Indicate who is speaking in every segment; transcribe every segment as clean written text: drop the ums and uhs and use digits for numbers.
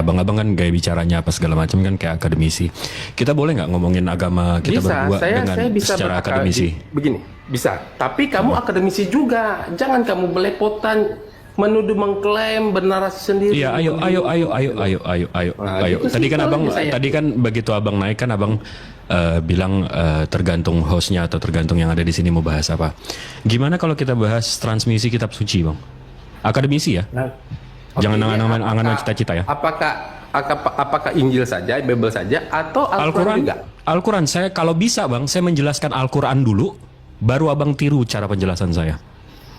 Speaker 1: abang-abang kan gaya bicaranya apa segala macam kan kayak akademisi. Kita boleh nggak ngomongin agama kita berdua dengan
Speaker 2: bisa
Speaker 1: secara akademisi?
Speaker 2: Begini, bisa. Tapi kamu akademisi juga. Jangan kamu belepotan menuduh mengklaim bernarasi sendiri.
Speaker 1: Iya, ayo.
Speaker 2: Itu
Speaker 1: Tadi kan
Speaker 2: simpel
Speaker 1: abang,
Speaker 2: aja saya.
Speaker 1: tadi kan begitu abang naik kan abang bilang tergantung hostnya atau tergantung yang ada di sini mau bahas apa. Gimana kalau kita bahas transmisi kitab suci, bang? Akademisi ya?
Speaker 2: Nah,
Speaker 1: Jangan
Speaker 2: oke,
Speaker 1: angan-angan cita-cita ya.
Speaker 2: Apakah Injil saja, Bible saja, atau Al-Quran juga?
Speaker 1: Al-Quran, saya kalau bisa bang, saya menjelaskan Al-Quran dulu, baru abang tiru cara penjelasan saya.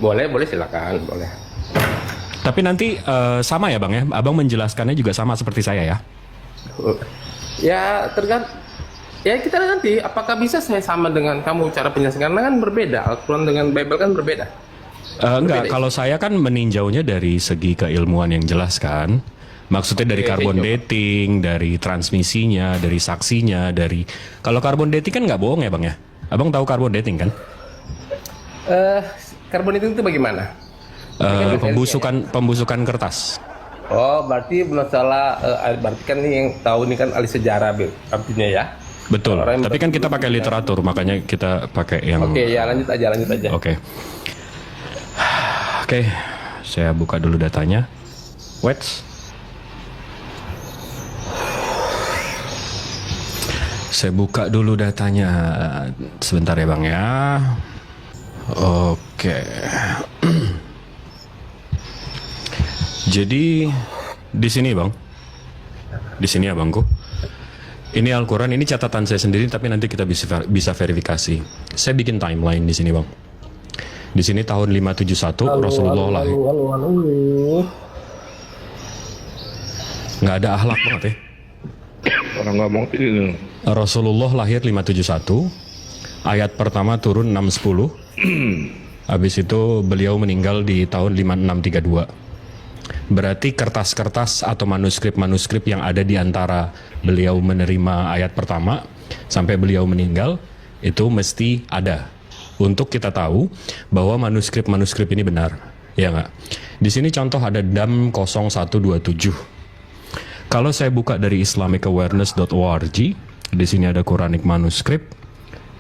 Speaker 2: Boleh, silakan, boleh.
Speaker 1: Tapi nanti sama ya bang ya, abang menjelaskannya juga sama seperti saya ya.
Speaker 2: Ya tergantung. Ya kita nanti apakah bisa saya sama dengan kamu cara penjelasan, karena kan berbeda. Al-Quran dengan Bible kan berbeda.
Speaker 1: Enggak, kalau saya kan meninjaunya dari segi keilmuan yang jelas kan. Maksudnya dari carbon dating, dari transmisinya, dari saksinya, dari... Kalau carbon dating kan nggak bohong ya bang ya? Abang tahu carbon dating kan?
Speaker 2: Carbon dating itu bagaimana?
Speaker 1: Pembusukan kertas.
Speaker 2: Oh, berarti masalah, berarti kan ini yang tahu ini kan ahli sejarah, Bil, artinya ya.
Speaker 1: Betul.
Speaker 2: Orang yang
Speaker 1: Tapi kan kita pakai literatur, makanya kita pakai yang...
Speaker 2: Oke, ya lanjut aja.
Speaker 1: Oke, saya buka dulu datanya. Wait. Saya buka dulu datanya. Sebentar ya bang ya. Oke. Jadi di sini bang. Di sini ya bangku. Ini Al-Quran, ini catatan saya sendiri, tapi nanti kita bisa verifikasi. Saya bikin timeline di sini bang. Di sini tahun 571 Rasulullah lahir. Nggak ada akhlak banget ya.
Speaker 3: Orang ngomong ini.
Speaker 1: Rasulullah lahir 571. Ayat pertama turun 610. Habis itu beliau meninggal di tahun 5632. Berarti kertas-kertas atau manuskrip-manuskrip yang ada di antara beliau menerima ayat pertama sampai beliau meninggal itu mesti ada. Untuk kita tahu bahwa manuskrip-manuskrip ini benar, ya nggak? Di sini contoh ada DAM 0127. Kalau saya buka dari islamicawareness.org, di sini ada Quranic manuskrip,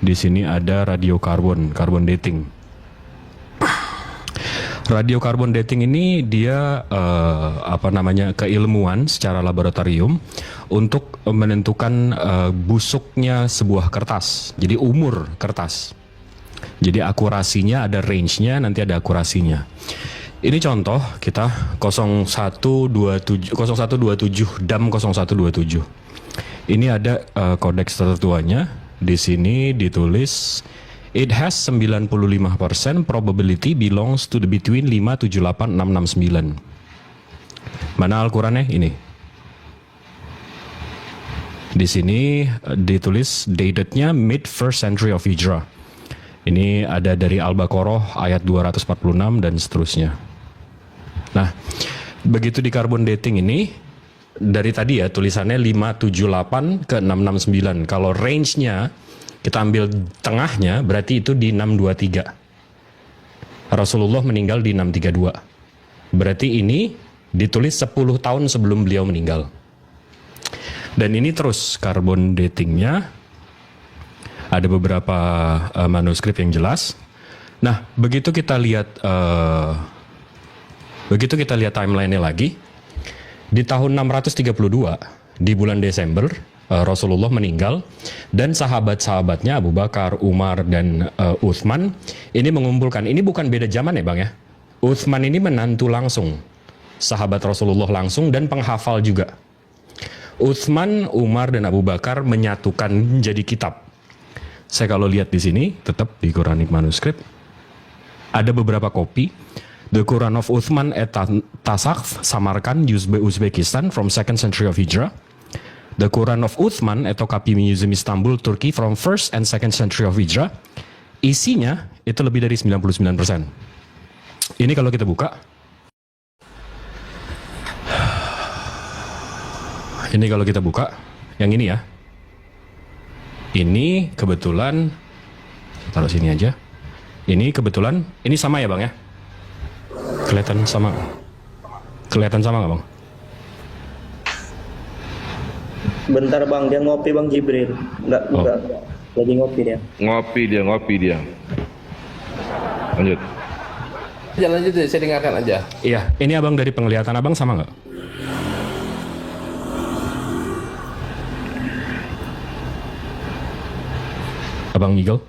Speaker 1: di sini ada radiokarbon dating. Radiokarbon dating ini dia keilmuan secara laboratorium untuk menentukan busuknya sebuah kertas. Jadi umur kertas. Jadi akurasinya ada range-nya, nanti ada akurasinya. Ini contoh kita 0127 DAM 0127. Ini ada kodeks tertuanya. Di sini ditulis it has 95% probability belongs to the between 578669. Mana Al-Qurannya? Ini. Di sini ditulis datednya mid first century of Hijrah. Ini ada dari Al-Baqarah ayat 246 dan seterusnya. Nah, begitu di carbon dating ini, dari tadi ya tulisannya 578 ke 669. Kalau range-nya kita ambil tengahnya, berarti itu di 623. Rasulullah meninggal di 632. Berarti ini ditulis 10 tahun sebelum beliau meninggal. Dan ini terus carbon datingnya. Ada beberapa manuskrip yang jelas. Nah, begitu kita lihat timeline-nya lagi, di tahun 632 di bulan Desember Rasulullah meninggal dan sahabat-sahabatnya Abu Bakar, Umar dan Uthman ini mengumpulkan. Ini bukan beda zaman ya, Bang ya. Uthman ini menantu langsung sahabat Rasulullah langsung dan penghafal juga. Uthman, Umar dan Abu Bakar menyatukan menjadi kitab. Saya kalau lihat di sini, tetap di Quranic manuskrip, ada beberapa kopi. The Quran of Uthman at Tasakh, Samarkand, Uzbekistan from 2nd century of Hijrah. The Quran of Uthman at Topkapi Museum Istanbul, Turki from 1st and 2nd century of Hijrah. Isinya itu lebih dari 99%. Ini kalau kita buka. Ini kalau kita buka, yang ini ya. Ini kebetulan, taruh sini aja. Ini kebetulan, ini sama ya bang ya? Kelihatan sama nggak bang?
Speaker 4: Bentar bang, dia ngopi bang Jibril. Enggak. Lagi ngopi dia.
Speaker 3: Ngopi dia. Lanjut.
Speaker 2: Jalan aja deh, saya dengarkan aja.
Speaker 1: Iya, ini abang dari penglihatan abang sama nggak? Abang Eagle?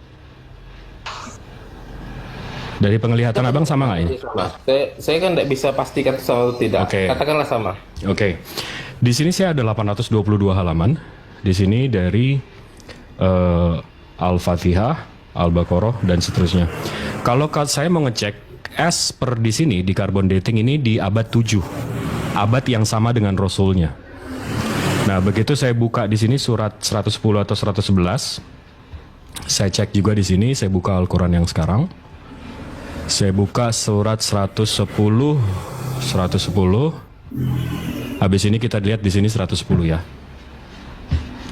Speaker 1: Dari penglihatan abang sama nggak ini?
Speaker 2: Nah, saya kan tidak bisa pastikan soal tidak.
Speaker 1: Oke.
Speaker 2: Katakanlah sama.
Speaker 1: Oke. Di sini saya ada 822 halaman. Di sini dari Al-Fatihah, Al-Baqarah dan seterusnya. Kalau saya mau ngecek S per di sini di carbon dating ini di abad 7. Abad yang sama dengan Rasulnya. Nah, begitu saya buka di sini surat 110 atau 111. Saya cek juga di sini, saya buka Al-Qur'an yang sekarang. Saya buka surat 110. Habis ini kita lihat di sini 110 ya.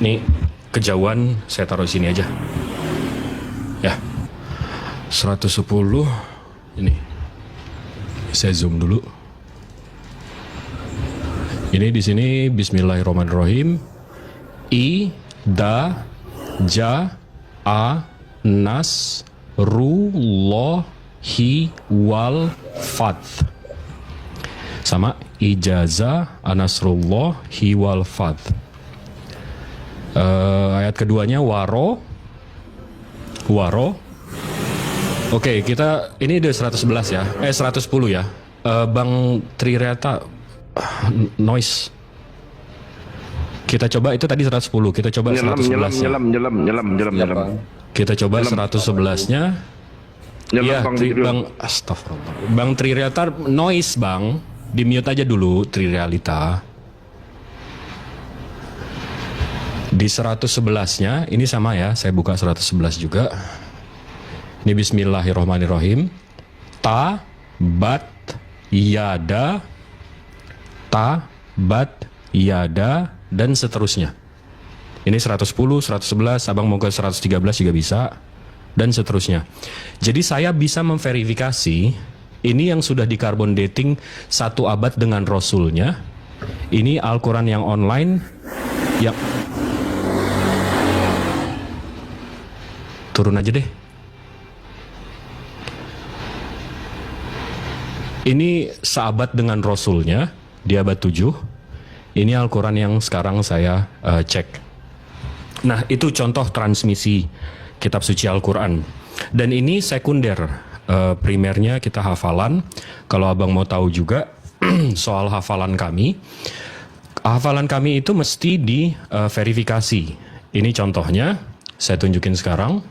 Speaker 1: Nih, kejauhan saya taruh di sini aja. Ya. 110 ini. Saya zoom dulu. Ini di sini bismillahirrahmanirrahim. I da ja a nas ru lo hi wal fath. Sama ijazah anasrullah hi wal fath. Ayat keduanya waro. Oke, kita ini udah 111 ya. 110 ya. Bang Trireta noise. Kita coba itu tadi 110. Kita coba 111 ya.
Speaker 3: Nyelam.
Speaker 1: Kita coba 111-nya. Iya, Bang astagfirullah. Bang Trireta noise, Bang. Di mute aja dulu Trirealita. Di 111-nya ini sama ya, saya buka 111 juga. Ini bismillahirrahmanirrahim. Ta bat yada dan seterusnya. Ini 110, 111, abang mau ke 113 juga bisa dan seterusnya. Jadi saya bisa memverifikasi ini yang sudah di carbon dating 1 abad dengan Rasulnya. Ini Al-Quran yang online. Ya. Turun aja deh. Ini seabad dengan Rasulnya di abad 7. Ini Al-Quran yang sekarang saya cek. Nah, itu contoh transmisi kitab suci Al-Quran. Dan ini sekunder. Primernya kita hafalan. Kalau abang mau tahu juga soal hafalan kami. Hafalan kami itu mesti di verifikasi. Ini contohnya. Saya tunjukin sekarang.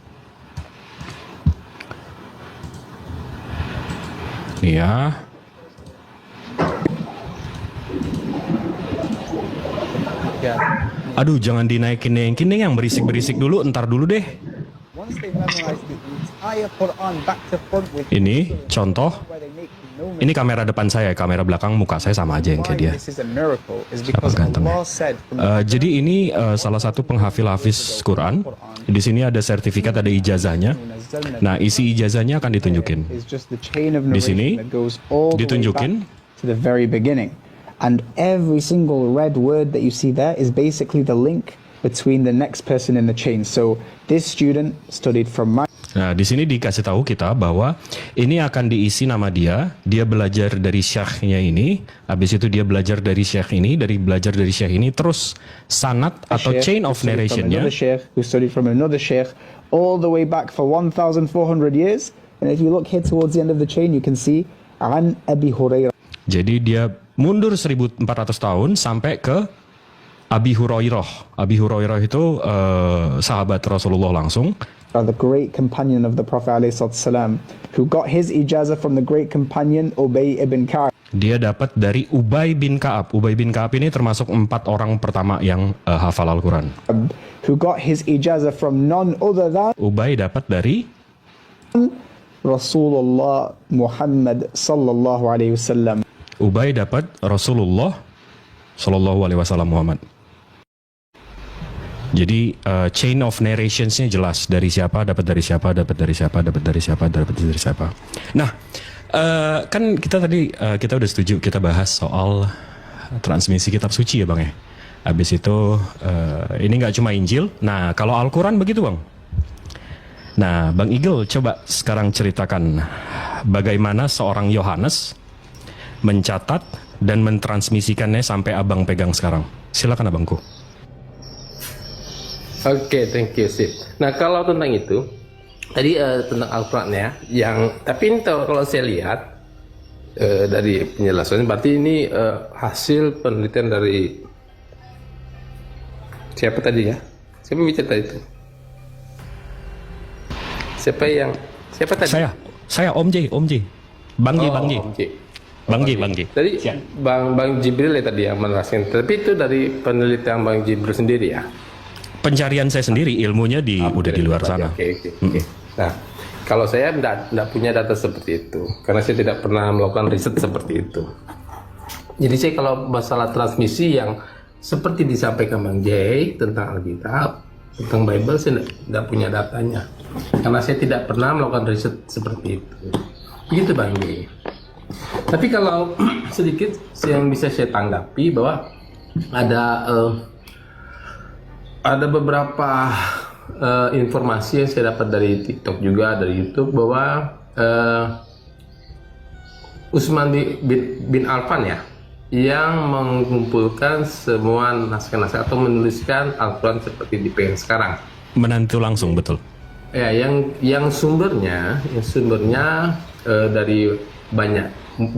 Speaker 1: Nih ya. Aduh, jangan dinaikin yang berisik-berisik dulu, entar dulu deh. Ini contoh. Ini kamera depan saya, kamera belakang muka saya sama aja yang kayak dia. Apa ganteng ya? Jadi ini salah satu penghafil-hafiz Quran. Di sini ada sertifikat, ada ijazahnya. Nah, isi ijazahnya akan ditunjukin. Di sini ditunjukin.
Speaker 5: And every single red word that you see there is basically the link between the next person in the chain. So this student studied from my...
Speaker 1: Nah, di sini dikasih tahu kita bahwa ini akan diisi nama dia belajar dari syekhnya ini, habis itu dia belajar dari syekh ini, belajar dari syekh ini, terus sanad atau chain of narration-nya.
Speaker 5: Who studied from another sheikh all the way back for 1,400 years. And if you look here towards the end of the chain, you can see An Abi Hurairah.
Speaker 1: Jadi dia mundur 1400 tahun sampai ke Abi Hurairah. Abi Hurairah itu sahabat Rasulullah langsung.
Speaker 5: The great companion of the Prophet ﷺ, who got his ijazah from the great companion Ubay ibn Ka'ab.
Speaker 1: Dia dapat dari Ubay bin Ka'ab. Ubay bin Ka'ab ini termasuk 4 orang pertama yang hafal Al-Quran.
Speaker 5: Who got his ijazah from none other than
Speaker 1: Ubay dapat dari
Speaker 5: Rasulullah Muhammad sallallahu alaihi wasallam.
Speaker 1: Ubay dapat Rasulullah sallallahu alaihi wasallam Muhammad. Jadi chain of narrationsnya jelas, dari siapa, dapat dari siapa, dapat dari siapa, dapat dari siapa, dapat dari siapa. Nah, kan kita tadi kita udah setuju kita bahas soal transmisi kitab suci ya Bang ya. Habis itu ini nggak cuma Injil. Nah, kalau Al-Quran begitu Bang. Nah, Bang Igel coba sekarang ceritakan bagaimana seorang Yohanes mencatat dan mentransmisikannya sampai Abang pegang sekarang. Silakan Abangku.
Speaker 2: Oke, thank you, sip. Nah, kalau tentang itu, tadi tentang Al-Quran ya, tapi ini kalau saya lihat dari penjelasannya, berarti ini hasil penelitian dari siapa tadi ya? Siapa bicara itu? Siapa tadi?
Speaker 1: Saya Om J. Bang J.
Speaker 2: Om J.
Speaker 1: Bang J.
Speaker 2: Tadi Bang Jibril ya tadi yang meneraskan. Tapi itu dari penelitian Bang Jibril sendiri ya?
Speaker 1: Pencarian saya sendiri, ilmunya udah di luar sana.
Speaker 2: Oke. Nah, kalau saya tidak punya data seperti itu, karena saya tidak pernah melakukan riset seperti itu. Jadi saya kalau masalah transmisi yang seperti disampaikan Bang Jay tentang Alkitab, tentang Bible, saya tidak punya datanya. Karena saya tidak pernah melakukan riset seperti itu. Begitu Bang Jay. Tapi kalau sedikit yang bisa saya tanggapi bahwa ada beberapa informasi yang saya dapat dari TikTok juga, dari YouTube, bahwa Utsman bin Affan ya, yang mengumpulkan semua naskah-naskah atau menuliskan Al-Quran seperti dipegang sekarang.
Speaker 1: Menantu langsung, betul.
Speaker 2: Ya, yang sumbernya dari banyak,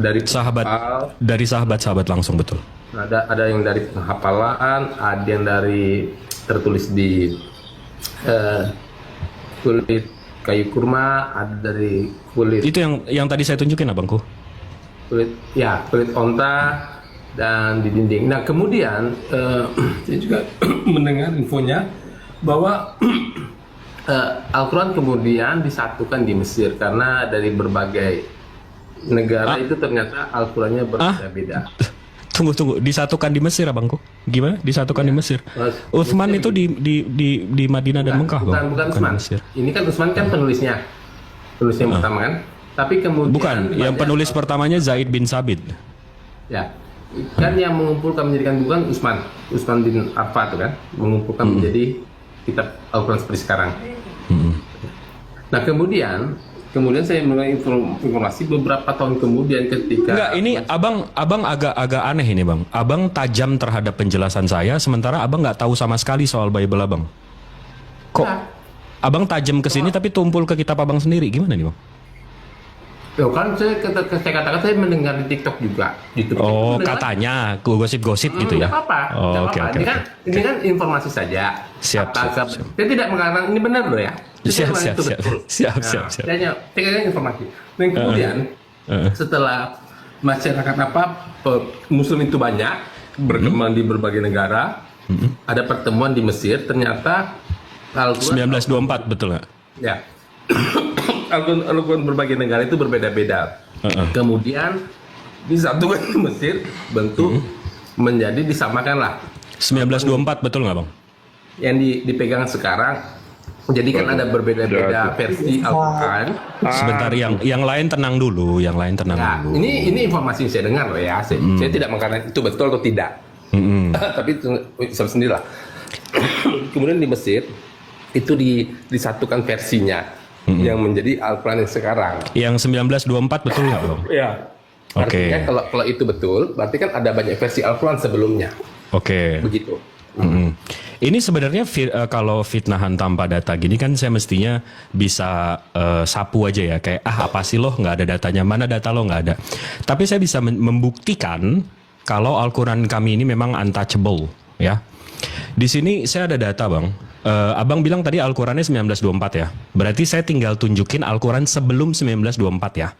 Speaker 2: dari
Speaker 1: sahabat langsung, betul.
Speaker 2: Ada yang dari penghafalan, ada yang dari tertulis di kulit kayu kurma, ada dari kulit.
Speaker 1: Itu yang tadi saya tunjukin Abangku.
Speaker 2: Kulit onta dan di dinding. Nah, kemudian saya juga mendengar infonya bahwa Al-Quran kemudian disatukan di Mesir karena dari berbagai negara itu ternyata Al-Qurannya berbeda-beda.
Speaker 1: Tunggu, disatukan di Mesir Abangku. Gimana? Disatukan di Mesir. Utsman itu di Madinah dan Mekah, Bang.
Speaker 2: Bukan Utsman. Ini kan Utsman kan penulisnya pertama kan. Tapi kemudian
Speaker 1: bukan, yang penulis pertamanya Zaid bin Sabit.
Speaker 2: Ya. Kan yang mengumpulkan menjadikan bukan Utsman bin Affan itu kan, mengumpulkan menjadi kitab Al-Quran seperti sekarang. Nah, kemudian saya mendengar informasi beberapa tahun kemudian ketika...
Speaker 1: Enggak, ini abang agak aneh ini Bang. Abang tajam terhadap penjelasan saya, sementara abang nggak tahu sama sekali soal Bible abang. Kok abang tajam ke sini tapi tumpul ke kitab abang sendiri? Gimana nih Bang?
Speaker 2: Loh, kan saya katakan saya mendengar di TikTok juga.
Speaker 1: Oh, katanya gosip-gosip gitu ya?
Speaker 2: Nggak apa-apa.
Speaker 1: Oh, oke.
Speaker 2: Ini kan informasi saja.
Speaker 1: Siap.
Speaker 2: Saya tidak mengatakan ini benar loh ya.
Speaker 1: Siap.
Speaker 2: Saya hanya informasi. Dan kemudian setelah masyarakat Muslim itu banyak berkembang di berbagai negara, ada pertemuan di Mesir. Ternyata Al-Quran
Speaker 1: 1924 betul nggak?
Speaker 2: Ya. Al-Quran berbagai negara itu berbeda-beda. Kemudian disatukan di Mesir, bentuk menjadi disamakanlah.
Speaker 1: 1924 betul nggak Bang?
Speaker 2: Yang dipegang sekarang. Jadi kan ada berbeda-beda versi Al-Quran.
Speaker 1: Sebentar, yang lain tenang dulu, dulu.
Speaker 2: Ini informasi yang saya dengar loh ya. Saya tidak mengatakan itu betul atau tidak. Tapi itu sendirilah. Kemudian di Mesir itu disatukan versinya yang menjadi Al-Quran yang sekarang.
Speaker 1: Yang 1924 betul nggak Bang?
Speaker 2: Iya.
Speaker 1: Oke.
Speaker 2: Artinya kalau itu betul, berarti kan ada banyak versi Al-Quran sebelumnya.
Speaker 1: Oke.
Speaker 2: Begitu.
Speaker 1: Ini sebenarnya kalau fitnahan tanpa data gini kan saya mestinya bisa sapu aja ya, kayak apa sih loh nggak ada datanya, mana data lo nggak ada. Tapi saya bisa membuktikan kalau Al-Quran kami ini memang untouchable ya. Di sini saya ada data Bang. Abang bilang tadi Al-Qurannya 1924 ya. Berarti saya tinggal tunjukin Al-Quran sebelum 1924 ya.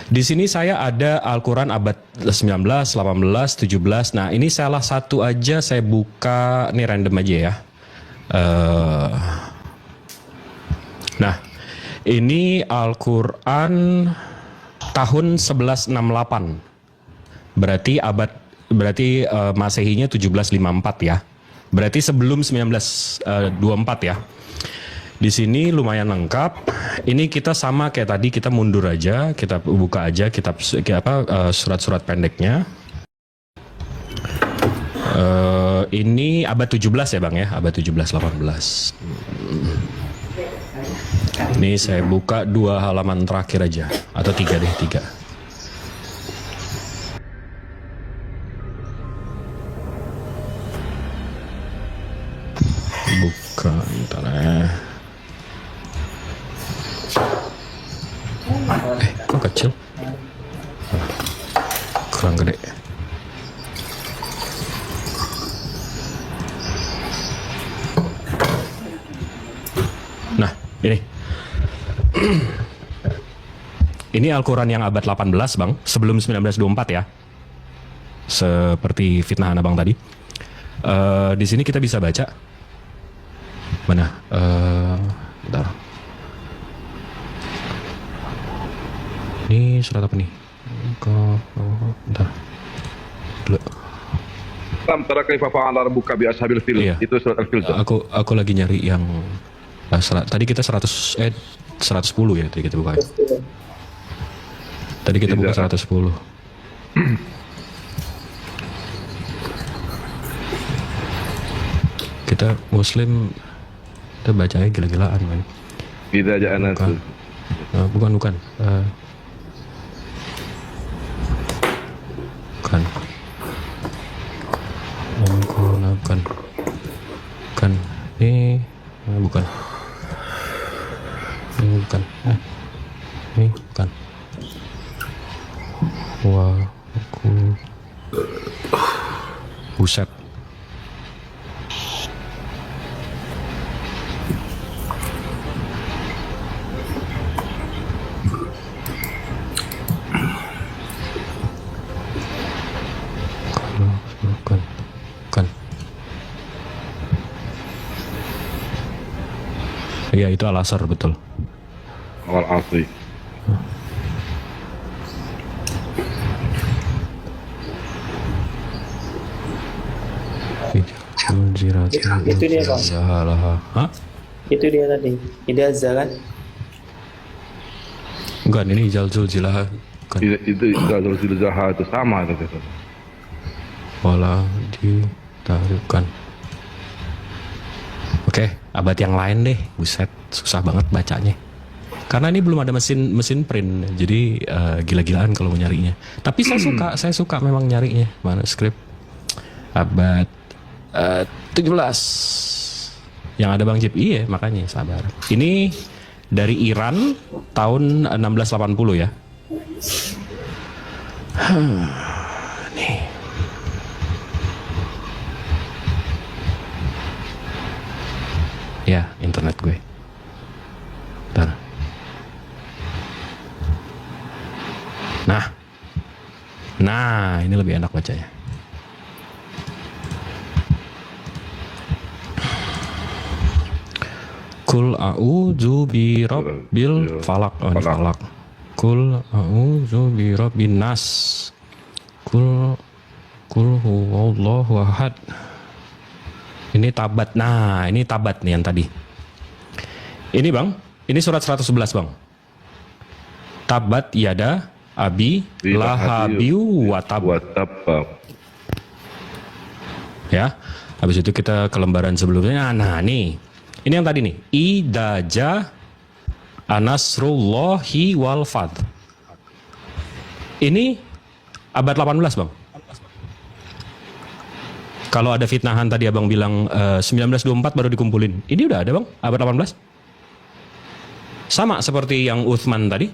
Speaker 1: Di sini saya ada Al-Quran abad 19, 18, 17. Nah, ini salah satu aja saya buka, ini random aja ya. Nah, ini Al-Quran tahun 1168. Berarti Masehinya 1754 ya. Berarti sebelum 1924 ya. Di sini lumayan lengkap. Ini kita sama kayak tadi, kita mundur aja, kita buka aja surat-surat pendeknya. Ini abad 17 ya Bang ya, abad 17-18. Ini saya buka 2 halaman terakhir aja, atau 3 deh, 3. Buka, bentar ya. Kok kecil? Kurang gede. Nah, ini. Ini Al-Quran yang abad 18, Bang. Sebelum 1924 ya. Seperti fitnahan Abang tadi. Di sini kita bisa baca. Mana? Bentar. Ini surat apa nih? Bentar. Dulu.
Speaker 3: Alam tara kaifa fa'ala rabbuka bi ashabil fil.
Speaker 1: Iya.
Speaker 3: Itu surat Al-Fil.
Speaker 1: Aku lagi nyari yang tadi kita 110 ya tadi kita buka. Tadi kita buka 110. Kita Muslim kita bacanya gila-gilaan man.
Speaker 3: Idza ja'ana
Speaker 1: Bukan. Bukan. Bukan. Ini bukan. Ini bukan. Ini bukan. Wah, aku buset. Bukan. Iya, itu Al-Asr betul.
Speaker 3: wal asri.
Speaker 4: Itu dia, Bang.
Speaker 1: Hah?
Speaker 4: Itu dia tadi. Ini Azza kan?
Speaker 1: Bukan, ini Zalzulzilah. Bukan.
Speaker 3: Itu Zul Zaha itu sama itu.
Speaker 1: Wala ditaruhkan. Oke, abad yang lain deh. Buset, susah banget bacanya. Karena ini belum ada mesin print, jadi gila-gilaan kalau mau nyarinya. Tapi saya suka memang nyarinya manuskrip abad 17 yang ada Bang Jip. Iya, makanya sabar. Ini dari Iran tahun 1680 ya. Nih. Ya, internet gue. Bentar. Nah, ini lebih enak bacanya. Kul a'udzu birabbil falaq. Falaq. Kul a'udzu birabbin nas. Kul huwallahu ahad. Ini tabat. Nah, ini tabat nih yang tadi. Ini Bang, ini surat 111 Bang. Tabat yada abi lahabiu watab. Ya, habis itu kita ke lembaran sebelumnya. Nah, nih. Ini yang tadi nih. Idaja anasrullahi wal fath. Ini abad 18 Bang. Kalau ada fitnahan tadi Abang bilang 1924 baru dikumpulin. Ini udah ada Bang, abad 18. Sama seperti yang Utsman tadi.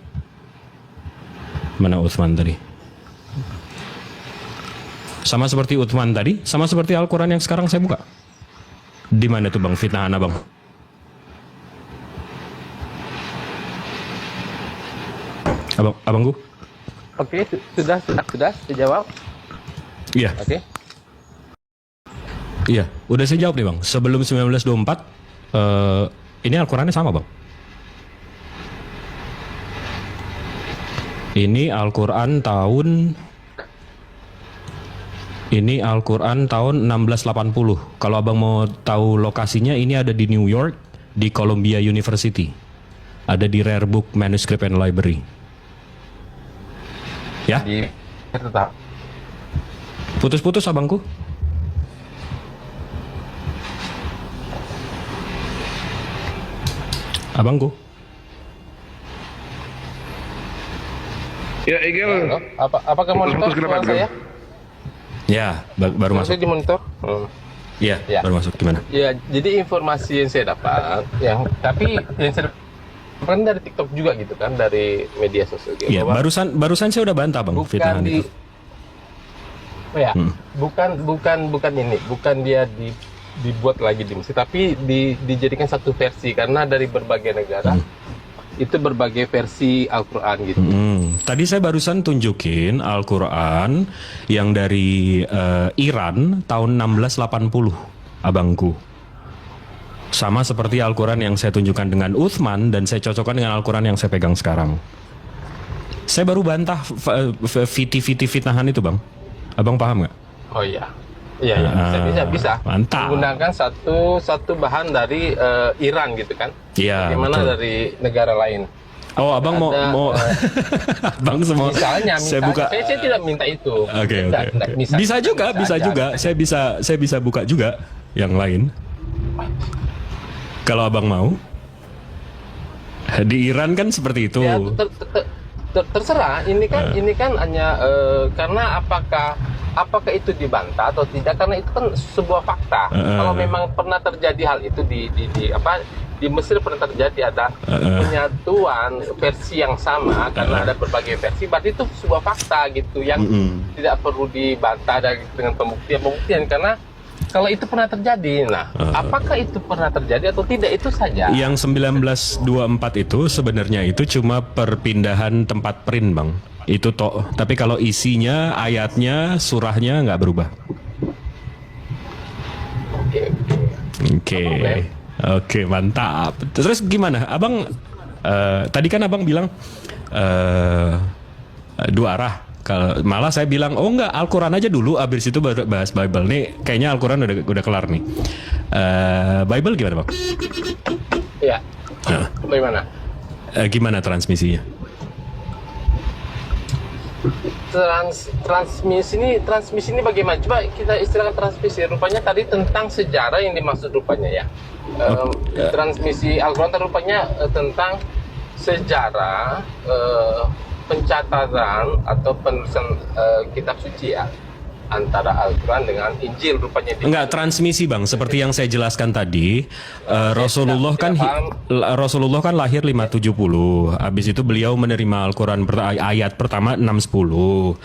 Speaker 1: Mana Utsman tadi? Sama seperti Utsman tadi, sama seperti Al-Quran yang sekarang saya buka. Di mana tuh Bang fitnahan Abang? Abangku?
Speaker 2: Oke, sudah dijawab.
Speaker 1: Iya.
Speaker 2: Oke.
Speaker 1: Iya, udah saya jawab nih Bang. Sebelum 1924, ini Al-Qurannya sama Bang. Ini Al-Quran tahun 1680. Kalau Abang mau tahu lokasinya, ini ada di New York, di Columbia University. Ada di Rare Book Manuscript and Library. Ya?
Speaker 2: Tetap.
Speaker 1: Putus-putus Abangku. Abangku.
Speaker 3: Ya, Egel.
Speaker 2: Halo? Apakah monitor
Speaker 3: Putus kenapa,
Speaker 2: suara saya?
Speaker 1: Ya, baru masuk.
Speaker 2: Saya di monitor.
Speaker 1: Iya,
Speaker 2: Ya.
Speaker 1: baru masuk. Gimana?
Speaker 2: Ya, jadi informasi yang saya dapat, tapi yang saya dapatkan dari TikTok juga gitu kan, dari media sosial.
Speaker 1: Iya,
Speaker 2: bahwa
Speaker 1: barusan saya udah bantah bang
Speaker 2: bukan
Speaker 1: fitnahan
Speaker 2: di,
Speaker 1: itu.
Speaker 2: bukan ini, bukan dia dibuat lagi di Mesir, tapi dijadikan satu versi karena dari berbagai negara itu berbagai versi Al-Quran gitu.
Speaker 1: Tadi saya barusan tunjukin Al-Quran yang dari Iran tahun 1680, abangku. Sama seperti Al-Quran yang saya tunjukkan dengan Uthman dan saya cocokkan dengan Al-Quran yang saya pegang sekarang. Saya baru bantah fitnahan itu bang. Abang paham nggak?
Speaker 2: Oh iya. Iya, bisa.
Speaker 1: Mantap.
Speaker 2: Menggunakan satu bahan dari Iran gitu kan?
Speaker 1: Iya.
Speaker 2: Bagaimana
Speaker 1: Betul.
Speaker 2: dari negara lain?
Speaker 1: Oh, abang mau abang semua.
Speaker 2: Misalnya,
Speaker 1: saya buka.
Speaker 2: saya tidak minta itu.
Speaker 1: Oke.
Speaker 2: Misalnya,
Speaker 1: Bisa juga.
Speaker 2: aja.
Speaker 1: Saya bisa buka juga yang lain. Kalau abang mau. Di Iran kan seperti itu.
Speaker 2: Ya, terserah. Ini kan hanya karena apakah itu dibantah atau tidak, karena itu kan sebuah fakta. Kalau memang pernah terjadi hal itu di Mesir pernah terjadi ada penyatuan versi yang sama karena ada berbagai versi, berarti itu sebuah fakta gitu yang tidak perlu dibantah dengan pembuktian karena kalau itu pernah terjadi. Nah, apakah itu pernah terjadi atau tidak itu saja.
Speaker 1: Yang 1924 itu sebenarnya itu cuma perpindahan tempat print bang. Itu toh. Tapi kalau isinya, ayatnya, surahnya nggak berubah. Oke, mantap. Terus gimana, abang? Tadi kan abang bilang dua arah. Kalau malah saya bilang, oh enggak, Al-Quran aja dulu, abis itu baru bahas Bible. Nih, kayaknya Al-Quran udah kelar nih. Bible gimana bang?
Speaker 2: Ya. Bagaimana?
Speaker 1: Gimana transmisinya?
Speaker 2: Transmisi ini bagaimana? Coba kita istilahkan transmisi. Rupanya tadi tentang sejarah yang dimaksud rupanya ya. Transmisi Al-Quran rupanya tentang sejarah pencatatan atau penulisan kitab suci ya, antara Al-Quran dengan Injil rupanya.
Speaker 1: Enggak, transmisi bang, seperti yang saya jelaskan tadi. Rasulullah kan lahir 570. Habis itu beliau menerima Al-Quran ayat pertama 610.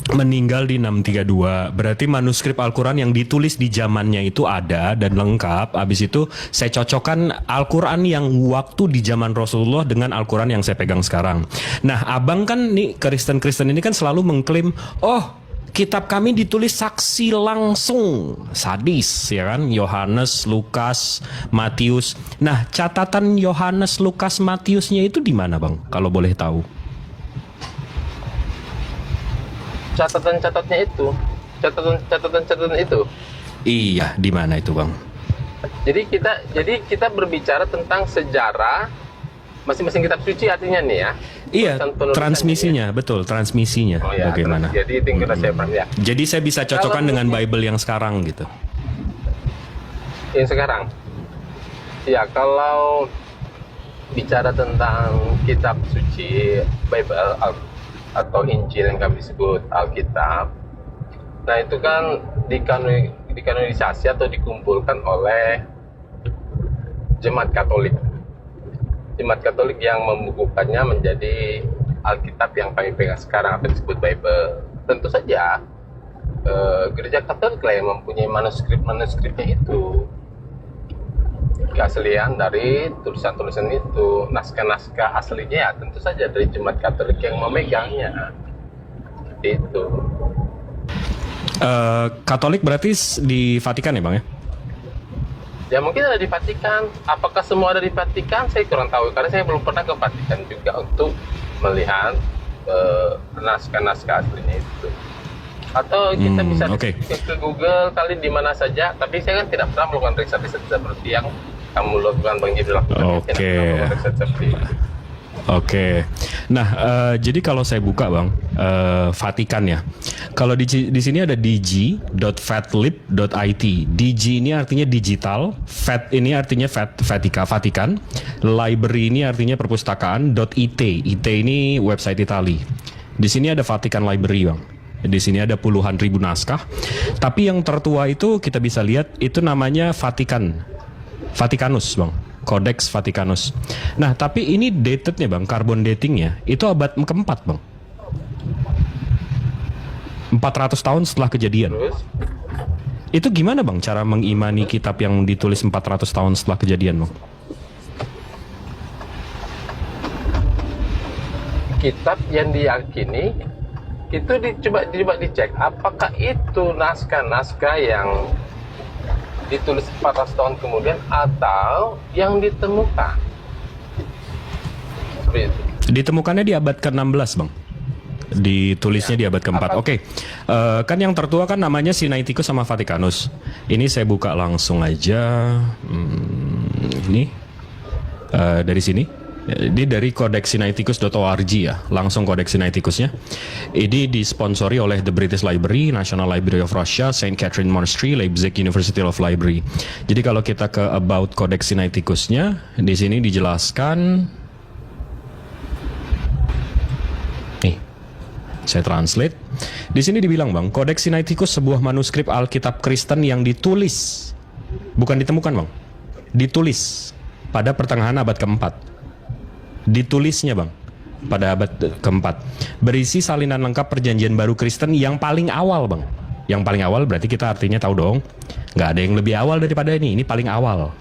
Speaker 1: Meninggal di 632. Berarti manuskrip Al-Quran yang ditulis di zamannya itu ada dan lengkap. Habis itu saya cocokkan Al-Quran yang waktu di zaman Rasulullah dengan Al-Quran yang saya pegang sekarang. Nah, abang kan nih Kristen-Kristen ini kan selalu mengklaim, oh kitab kami ditulis saksi langsung, sadis ya kan, Yohanes, Lukas, Matius. Nah, catatan Yohanes, Lukas, Matiusnya itu di mana bang? Kalau boleh tahu.
Speaker 2: Catatan-catatnya itu, catatan itu.
Speaker 1: Iya, di mana itu bang?
Speaker 2: Jadi kita berbicara tentang sejarah masing-masing kitab suci artinya nih ya.
Speaker 1: Iya, transmisinya, betul, transmisinya bagaimana?
Speaker 2: Jadi tinggal saya paham ya.
Speaker 1: Jadi saya bisa cocokkan dengan Bible yang sekarang gitu.
Speaker 2: Yang sekarang, ya kalau bicara tentang kitab suci Bible atau Injil yang kami sebut Alkitab, nah itu kan dikanonisasi atau dikumpulkan oleh Jemaat Katolik. Jemaat Katolik yang membukukannya menjadi Alkitab yang kami pegang sekarang, apa yang disebut Bible. Tentu saja Gereja Katolik lah yang mempunyai manuskripnya itu, keaslian dari tulisan-tulisan itu, naskah-naskah aslinya ya tentu saja dari Jemaat Katolik yang memegangnya. Itu.
Speaker 1: Katolik berarti di Vatikan ya bang ya?
Speaker 2: Ya mungkin ada di Vatikan. Apakah semua ada di Vatikan? Saya kurang tahu karena saya belum pernah ke Vatikan juga untuk melihat naskah-naskah aslinya itu. Atau kita bisa ke Google kali di mana saja. Tapi saya kan tidak pernah melakukan riset seperti yang kamu lakukan Bang Jibril.
Speaker 1: Oke. Nah, jadi kalau saya buka bang, Vatikan ya. Kalau di sini ada dg.fatlib.it. DG ini artinya digital, Fat ini artinya Vatikan. Library ini artinya perpustakaan. .it. It ini website Itali. Di sini ada Vatican Library, Bang. Di sini ada puluhan ribu naskah. Tapi yang tertua itu kita bisa lihat itu namanya Vaticanus, Bang. Codex Vaticanus. Nah, tapi ini datednya, Bang, carbon datingnya itu abad keempat, Bang. 400 tahun setelah kejadian. Itu gimana, Bang, cara mengimani kitab yang ditulis 400 tahun setelah kejadian, Bang?
Speaker 2: Kitab yang diyakini itu coba dicek apakah itu naskah-naskah yang ditulis 400 tahun kemudian atau yang ditemukan. Seperti itu.
Speaker 1: Ditemukannya di abad ke-16, Bang. Ditulisnya di abad ke-4. Oke. Kan yang tertua kan namanya Sinaiticus sama Vaticanus. Ini saya buka langsung aja. Ini dari sini. Ini dari codexsinaiticus.org ya, langsung Codex Sinaiticusnya. Ini disponsori oleh The British Library, National Library of Russia, St. Catherine Monastery, Leipzig University of Library. Jadi kalau kita ke about Codex Sinaiticusnya, di sini dijelaskan. Nih, saya translate. Di sini dibilang, Bang, Codex Sinaiticus sebuah manuskrip Alkitab Kristen yang ditulis, bukan ditemukan, Bang, ditulis pada pertengahan abad keempat. Ditulisnya, Bang, pada abad keempat, berisi salinan lengkap perjanjian baru Kristen yang paling awal, Bang. Yang paling awal berarti kita artinya tahu dong, nggak ada yang lebih awal daripada ini paling awal.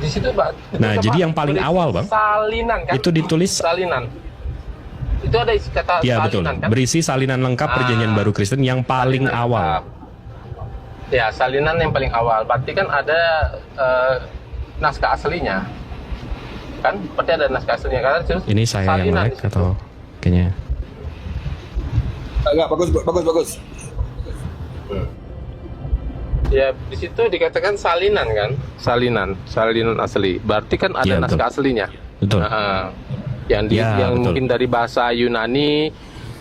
Speaker 2: Di situ, Pak.
Speaker 1: Nah, jadi yang paling awal, Bang,
Speaker 2: salinan kan?
Speaker 1: itu ditulis
Speaker 2: salinan. Itu ada isi kata
Speaker 1: ya,
Speaker 2: salinan,
Speaker 1: betul,
Speaker 2: kan?
Speaker 1: berisi salinan lengkap perjanjian baru Kristen yang paling
Speaker 2: Salinan
Speaker 1: awal.
Speaker 2: lengkap. Ya, salinan yang paling awal. Berarti kan ada naskah aslinya. Kan berarti ada naskah aslinya kan?
Speaker 1: Ini saya yang
Speaker 2: salinan
Speaker 1: melek atau kayaknya?
Speaker 3: Enggak, bagus.
Speaker 2: Ya, di situ dikatakan salinan kan? Salinan asli. Berarti kan ada
Speaker 1: Ya, betul.
Speaker 2: naskah aslinya.
Speaker 1: Betul.
Speaker 2: Yang
Speaker 1: Ya, betul.
Speaker 2: mungkin dari bahasa Yunani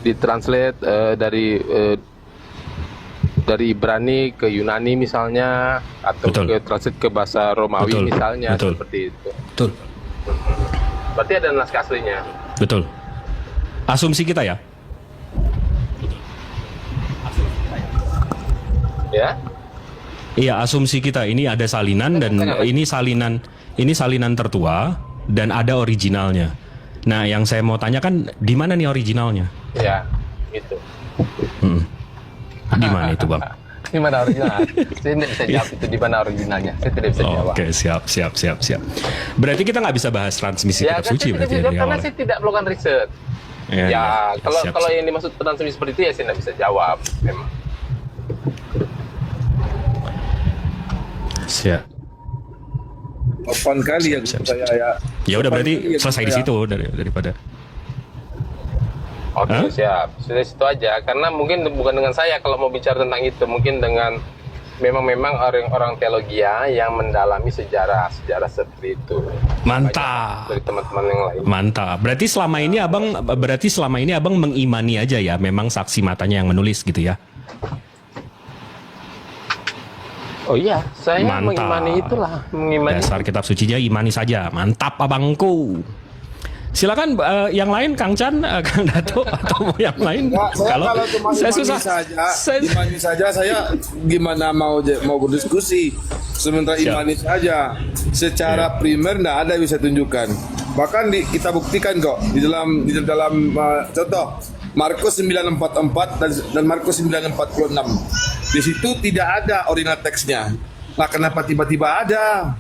Speaker 2: ditranslate dari Ibrani ke Yunani misalnya, atau
Speaker 1: Betul.
Speaker 2: ke translate ke bahasa Romawi
Speaker 1: Betul.
Speaker 2: misalnya,
Speaker 1: Betul.
Speaker 2: seperti itu.
Speaker 1: Betul.
Speaker 2: Berarti ada naskah aslinya.
Speaker 1: Betul. Asumsi kita ya.
Speaker 2: Ya.
Speaker 1: Iya, asumsi kita ini ada salinan dan ini salinan tertua dan ada originalnya. Nah, yang saya mau tanyakan di mana nih originalnya?
Speaker 2: Ya, gitu.
Speaker 1: Di mana itu, Bang?
Speaker 2: Di mana original? Saya tidak bisa jawab itu di mana originalnya. Saya tidak bisa jawab.
Speaker 1: Oke, siap. Berarti kita nggak bisa bahas transmisi kitab
Speaker 2: kan
Speaker 1: suci
Speaker 2: saya tidak
Speaker 1: berarti
Speaker 2: bisa
Speaker 1: ya,
Speaker 2: jawab
Speaker 1: dari
Speaker 2: karena
Speaker 1: awal.
Speaker 2: saya tidak melakukan riset. Ya, kalau yang dimaksud transmisi seperti itu ya saya tidak bisa jawab. Memang.
Speaker 1: Siap.
Speaker 3: 8 kali ya saya ya.
Speaker 1: Ya udah berarti
Speaker 3: 8 kali ya
Speaker 1: selesai di
Speaker 3: saya.
Speaker 1: situ daripada.
Speaker 2: Oke,
Speaker 1: Hah?
Speaker 2: siap. Sudah situ aja. Karena mungkin bukan dengan saya kalau mau bicara tentang itu, mungkin dengan memang orang-orang teologi yang mendalami sejarah seperti itu.
Speaker 1: Mantap.
Speaker 2: Dari teman-teman yang lain.
Speaker 1: Mantap. Berarti selama ini abang mengimani aja ya, memang saksi matanya yang menulis gitu ya.
Speaker 2: Oh iya, saya
Speaker 1: Mantap.
Speaker 2: mengimani itulah, mengimani.
Speaker 1: Dasar kitab sucinya imani saja. Mantap, abangku. Silakan yang lain, Kang Chan, Kang Dato, atau mau yang lain.
Speaker 6: Nggak, saya kalau cuma
Speaker 1: saya
Speaker 6: imani
Speaker 1: susah.
Speaker 6: saja, imani saja saya gimana mau berdiskusi. Sementara imani saja, secara primer nggak ada yang bisa tunjukkan. Bahkan kita buktikan kok di dalam contoh Markus 9:44 dan Markus 9:46. Di situ tidak ada original teksnya. Nah, kenapa tiba-tiba ada?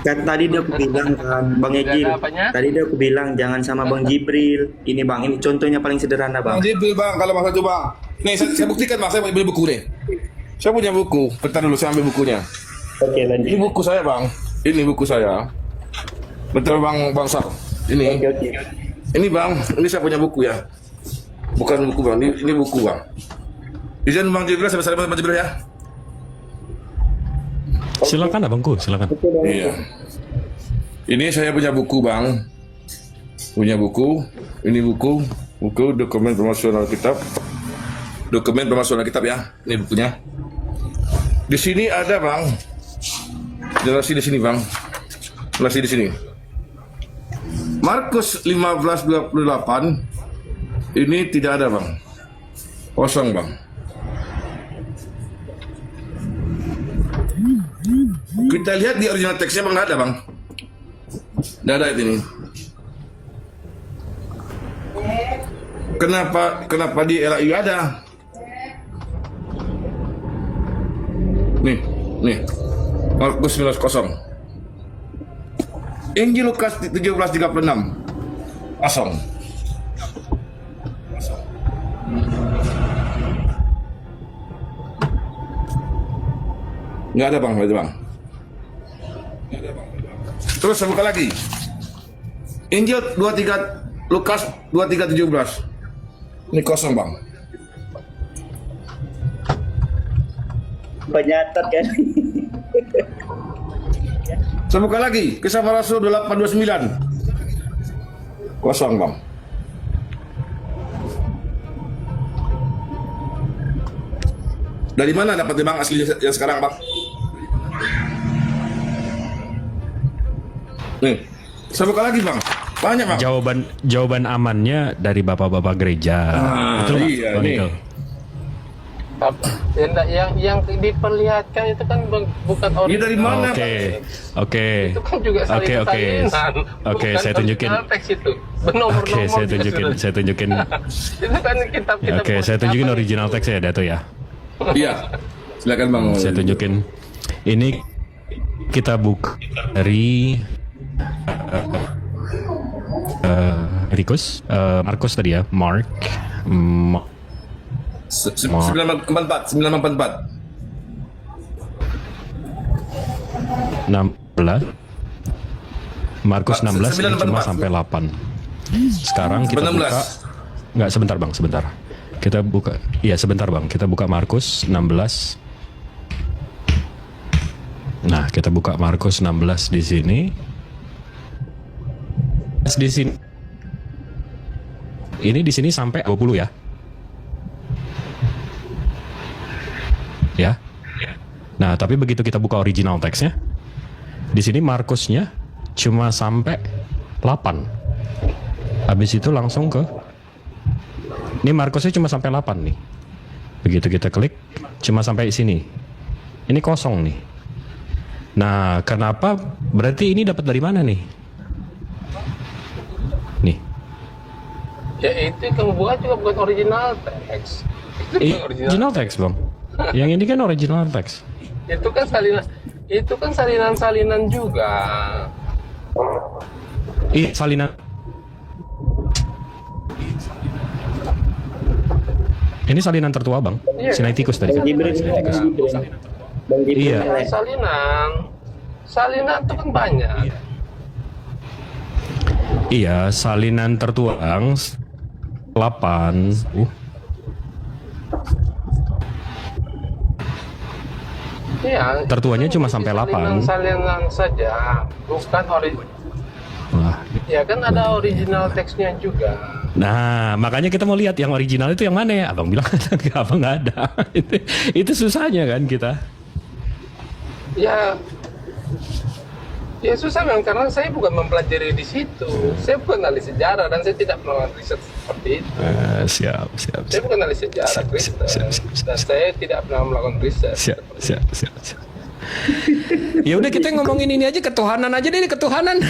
Speaker 4: Kan tadi dia aku bilang kan, Bang Egil.
Speaker 2: apanya?
Speaker 4: Tadi dia aku bilang jangan sama Bang Jibril. Ini Bang, ini contohnya paling sederhana Bang.
Speaker 6: Bang Jibril bang, kalau masa itu bang. Nih saya buktikan bang, saya ambil buku nih. Saya punya buku. Bentar dulu saya ambil bukunya.
Speaker 4: Oke lanjut.
Speaker 6: Ini buku saya bang. Ini buku saya. Betul bang Sal. Ini.
Speaker 4: Oke.
Speaker 6: Ini bang, ini saya punya buku ya. Bukan buku bang, ini buku bang. Izin bang Jibril, saya bersama bang Jibril ya.
Speaker 1: Silakan abangku, silakan.
Speaker 6: Iya. Ini saya punya buku bang. Punya buku. Ini buku dokumen promosional kitab. Dokumen promosional kitab ya. Ini bukunya. Di sini ada bang. Generasi di sini, Bang. Generasi di sini. Markus 15:28 ini tidak ada, Bang. Kosong, Bang. Kita lihat di original teksnya, Bang, nggak ada, Bang. Nggak ada ini. Kenapa di LAI ada? Nih. Markus 19:0. Injil Lukas 17:36. Kosong. Nggak ada, Bang, itu, Bang. Terus saya buka lagi. Injil 23 Lukas 23:17. Ini kosong, Bang.
Speaker 4: Penyatat kan.
Speaker 6: Saya buka lagi. Kisah Para Rasul 28:29. Kosong, Bang. Dari mana dapatnya, Bang, aslinya yang sekarang, Bang? Nih, saya buka lagi, Bang. Banyak, Bang.
Speaker 1: Jawaban amannya dari bapak-bapak gereja. Betul nggak,
Speaker 6: iya,
Speaker 1: Bang
Speaker 6: nih.
Speaker 1: Nikel?
Speaker 2: Yang diperlihatkan itu kan bukan
Speaker 6: Ini
Speaker 2: original.
Speaker 6: dari mana,
Speaker 1: Oke,
Speaker 6: Bang?
Speaker 1: oke.
Speaker 2: Itu kan juga salinan.
Speaker 1: Oke,
Speaker 2: Bukan
Speaker 1: saya tunjukin.
Speaker 2: original teks itu. Nomor-nomor
Speaker 1: Oke, saya
Speaker 2: juga
Speaker 1: tunjukin.
Speaker 2: sudah. Itu kan kitab
Speaker 1: Oke, saya tunjukin original teksnya, Dato ya.
Speaker 6: Iya. Silakan, Bang.
Speaker 1: Saya tunjukin. Ini kita buka dari Markus tadi ya, Mark.
Speaker 6: 944.
Speaker 1: 16. Markus 16 ini cuma
Speaker 6: 944.
Speaker 1: sampai 8. Sekarang kita
Speaker 6: 16.
Speaker 1: buka. Enggak, sebentar, Bang, sebentar. Kita buka. Iya, sebentar, Bang. Kita buka Markus 16. Nah, kita buka Markus 16 di sini. Di sini. Ini di sini sampai 20 ya. Ya. Nah, tapi begitu kita buka original teksnya, di sini Markusnya cuma sampai 8. Habis itu langsung ke ini Markusnya cuma sampai 8 nih. Begitu kita klik cuma sampai sini. Ini kosong nih. Nah, kenapa? Berarti ini dapat dari mana nih? Nih.
Speaker 2: Ya itu yang buat juga bukan original teks. Itu bukan
Speaker 1: Original teks, Bang. Yang ini kan original teks.
Speaker 2: Itu kan salinan juga.
Speaker 1: Salinan. Ini salinan tertua, Bang.
Speaker 2: Iya.
Speaker 1: Sinaiticus tadi. Sinaiticus. Iya.
Speaker 2: Salinan itu kan banyak.
Speaker 1: Iya, salinan tertua, Bang. 8.
Speaker 2: Iya.
Speaker 1: Tertuanya cuma sampai 8.
Speaker 2: Salinan saja, bukan original.
Speaker 1: Wah.
Speaker 2: Ya kan ada original teksnya juga.
Speaker 1: Nah, makanya kita mau lihat yang original itu yang mana ya? Abang bilang abang nggak ada. itu susahnya kan kita.
Speaker 2: Ya susah memang karena saya bukan mempelajari di situ. Saya bukan ahli sejarah dan saya tidak melakukan riset seperti itu.
Speaker 1: Siap.
Speaker 2: Saya bukan ahli sejarah Kristen dan saya tidak pernah melakukan riset.
Speaker 1: Siap. Ya udah kita ngomongin ini aja, ketuhanan aja deh, ketuhanan.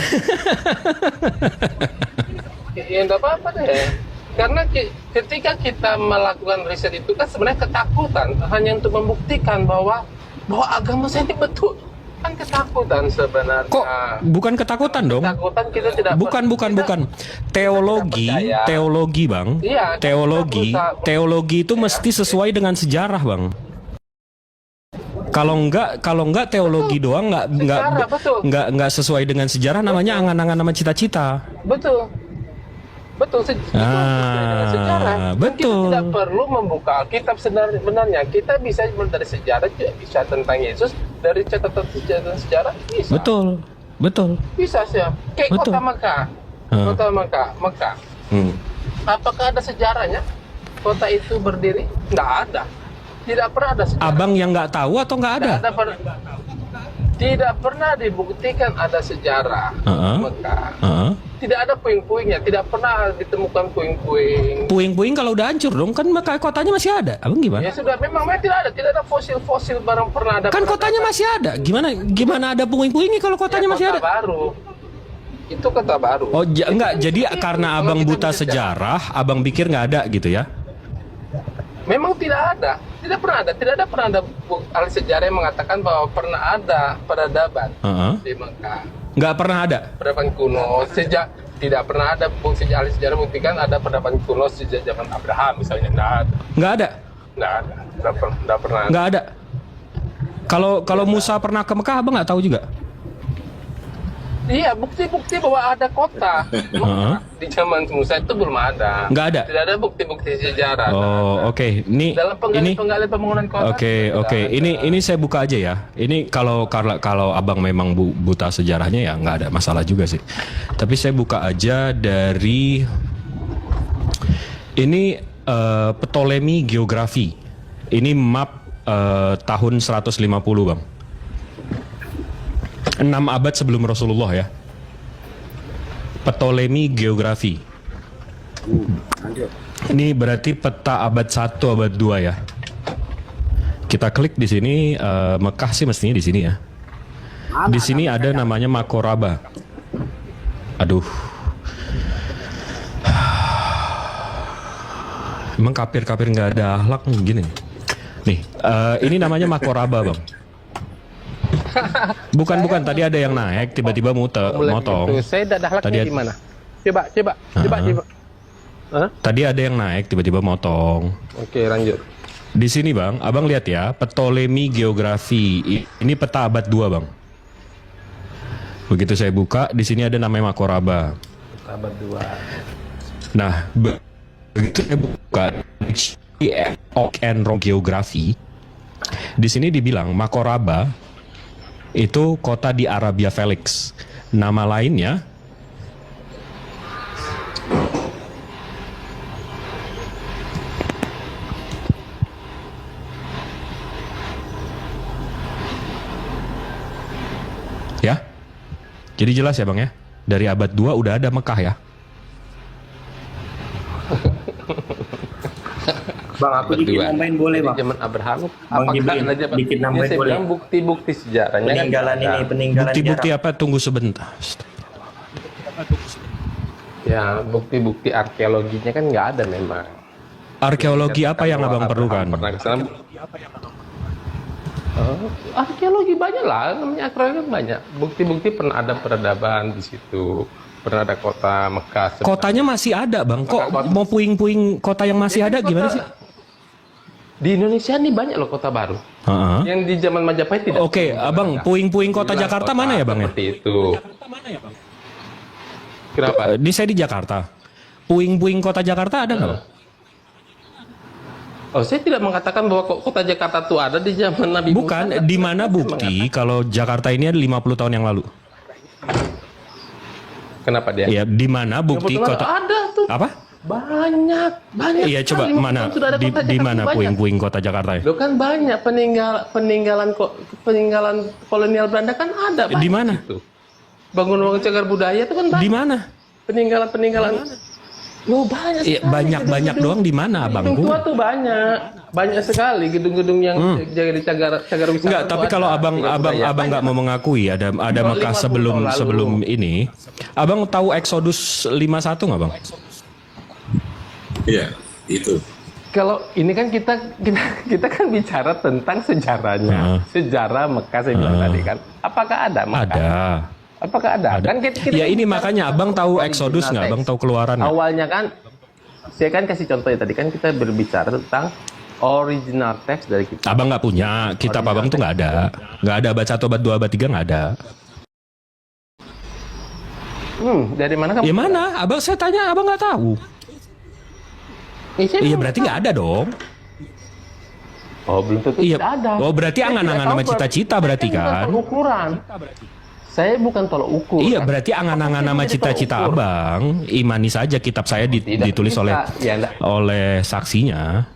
Speaker 2: Ya enggak apa-apa deh. Karena ketika kita melakukan riset itu kan sebenarnya ketakutan hanya untuk membuktikan bahwa agama saya ini betul. Kan ketakutan sebenarnya.
Speaker 1: Kok bukan ketakutan dong?
Speaker 2: Ketakutan kita tidak
Speaker 1: Bukan. Teologi, Bang.
Speaker 2: Iya,
Speaker 1: Teologi itu mesti sesuai dengan sejarah, Bang. Kalau enggak teologi doang enggak sesuai dengan sejarah, namanya angan-angan nama cita-cita.
Speaker 2: Betul. Sejarah.
Speaker 1: Betul.
Speaker 2: Kita tidak perlu membuka Alkitab sebenarnya. Kita bisa dari sejarah juga bisa tentang Yesus dari catatan sejarah bisa.
Speaker 1: Betul.
Speaker 2: Bisa sih. Kayak
Speaker 1: Betul.
Speaker 2: kota Mekah. Kota Mekah. Apakah ada sejarahnya? Kota itu berdiri? Nggak ada. Tidak pernah ada sejarah.
Speaker 1: Abang yang nggak tahu atau nggak ada?
Speaker 2: Tidak pernah dibuktikan ada sejarah Mekah. Tidak ada puing-puingnya, tidak pernah ditemukan puing-puing.
Speaker 1: Puing-puing kalau udah hancur dong, kan Mekah kotanya masih ada. Abang gimana?
Speaker 2: Ya sudah, memang tidak ada fosil-fosil barang pernah ada.
Speaker 1: Kan kotanya masih ada. Gimana ada puing-puingnya kalau kotanya masih ada?
Speaker 2: Kota baru. Itu kota baru.
Speaker 1: Oh, enggak. Jadi karena abang buta sejarah, abang pikir nggak ada gitu ya?
Speaker 2: Memang tidak ada. Tidak pernah ada ahli sejarah yang mengatakan bahwa pernah ada peradaban di Mekah.
Speaker 1: Nggak pernah ada.
Speaker 2: Peradaban kuno tidak pernah ada ahli sejarah buktikan ada peradaban kuno sejak zaman Abraham misalnya.
Speaker 1: Nggak ada.
Speaker 2: Nggak pernah.
Speaker 1: Nggak ada. Kalau Musa pernah ke Mekah, abang nggak tahu juga.
Speaker 2: Iya, bukti-bukti bahwa ada kota di zaman Musa itu belum ada.
Speaker 1: Nggak ada.
Speaker 2: Tidak ada bukti-bukti sejarah.
Speaker 1: Oh, oke.
Speaker 2: Dalam penggalian pembangunan kota.
Speaker 1: Oke. Ini saya buka aja ya. Ini kalau abang memang buta sejarahnya ya nggak ada masalah juga sih. Tapi saya buka aja dari ini Ptolemy Geografi. Ini map tahun 150 bang. 6 abad sebelum Rasulullah ya. Ptolemy Geografi. Ini berarti peta abad 1, abad 2 ya. Kita klik di sini, Mekah sih mestinya di sini ya. Di sini ada namanya Makoraba. Aduh. Emang kafir-kafir nggak ada akhlak gini. Nih, ini namanya Makoraba bang. Bukan. Tadi ada yang naik, tiba-tiba motong.
Speaker 2: Saya dahlaknya di mana? Coba.
Speaker 1: Tadi ada yang naik, tiba-tiba motong.
Speaker 2: Oke, lanjut.
Speaker 1: Di sini bang, abang lihat ya, Ptolemy Geografi. Ini peta abad 2 bang. Begitu saya buka, di sini ada namanya Makoraba.
Speaker 2: Peta abad 2.
Speaker 1: Nah, begitu saya buka Oak and Rock Geografi, di sini dibilang Makoraba itu kota di Arabia Felix. Nama lainnya ya. Jadi jelas ya bang ya. Dari abad 2 udah ada Mekah ya.
Speaker 4: Bang, aku dikit nambahin boleh bang?
Speaker 2: Zaman Abraham.
Speaker 4: Bang Jibril, dikit nambahin boleh?
Speaker 2: Saya bilang bukti-bukti sejarahnya.
Speaker 4: Peninggalan
Speaker 1: Bukti-bukti
Speaker 4: sejarah.
Speaker 1: apa? Tunggu sebentar.
Speaker 2: Ya, bukti-bukti arkeologinya kan nggak ada memang.
Speaker 1: Arkeologi apa yang abang perlukan?
Speaker 2: Pernah ke sana? Arkeologi banyak lah, namanya arkeologi banyak. Bukti-bukti pernah ada peradaban di situ. Pernah ada kota Mekah.
Speaker 1: Kotanya masih ada bang. Kok mau puing-puing kota yang masih ada gimana sih?
Speaker 2: Di Indonesia ini banyak loh kota baru. Yang di zaman Majapahit tidak.
Speaker 1: Oke, abang, puing-puing kota Jakarta mana ya bang ya?
Speaker 2: Seperti itu. Kenapa?
Speaker 1: Di saya di Jakarta. Puing-puing kota Jakarta ada nggak bang?
Speaker 2: Oh, saya tidak mengatakan bahwa kota Jakarta itu ada di zaman Nabi Musa.
Speaker 1: Bukan, di mana bukti kalau Jakarta ini ada 50 tahun yang lalu?
Speaker 2: Kenapa dia?
Speaker 1: Ya, di mana bukti kota?
Speaker 2: Ada tuh.
Speaker 1: Apa?
Speaker 2: Banyak.
Speaker 1: Iya, coba mana di mana puing-puing kota Jakarta ya?
Speaker 2: Lo kan banyak peninggalan kolonial Belanda kan ada.
Speaker 1: Di mana?
Speaker 2: Bangun-bangun cagar budaya itu kan banyak.
Speaker 1: Di mana?
Speaker 2: Peninggalan. Lo banyak.
Speaker 1: Iya, banyak doang di mana, Abang?
Speaker 2: Gedung tua tuh banyak sekali gedung-gedung yang jadi cagar wisata.
Speaker 1: Enggak, tapi kalau abang nggak mau mengakui ada Mekah sebelum ini, abang tahu Exodus 51 nggak bang?
Speaker 7: Iya, itu.
Speaker 2: Kalau ini kan kita kan bicara tentang sejarahnya, sejarah Mekah saya bilang tadi kan. Apakah ada Mekah?
Speaker 1: Ada.
Speaker 2: Apakah ada? Kan kita
Speaker 1: ya ini makanya abang tahu Exodus nggak? Abang tahu keluaran nggak?
Speaker 2: Awalnya kan, saya kan kasih contohnya tadi kan kita berbicara tentang original text dari kita.
Speaker 1: Abang nggak punya, kitab abang tuh nggak ada abad 1, abad 2, abad 3 nggak ada.
Speaker 2: Dari mana kamu?
Speaker 1: Ya mana? Abang saya tanya, abang nggak tahu. Iya berarti nggak ada dong.
Speaker 2: Oh belum tentu
Speaker 1: Iya.
Speaker 2: tidak ada.
Speaker 1: Oh berarti angan-angan sama cita-cita berarti kan?
Speaker 2: Ukuran. Saya bukan tolok ukur.
Speaker 1: Iya berarti angan-angan sama cita-cita abang. Imani saja kitab saya ditulis oleh saksinya.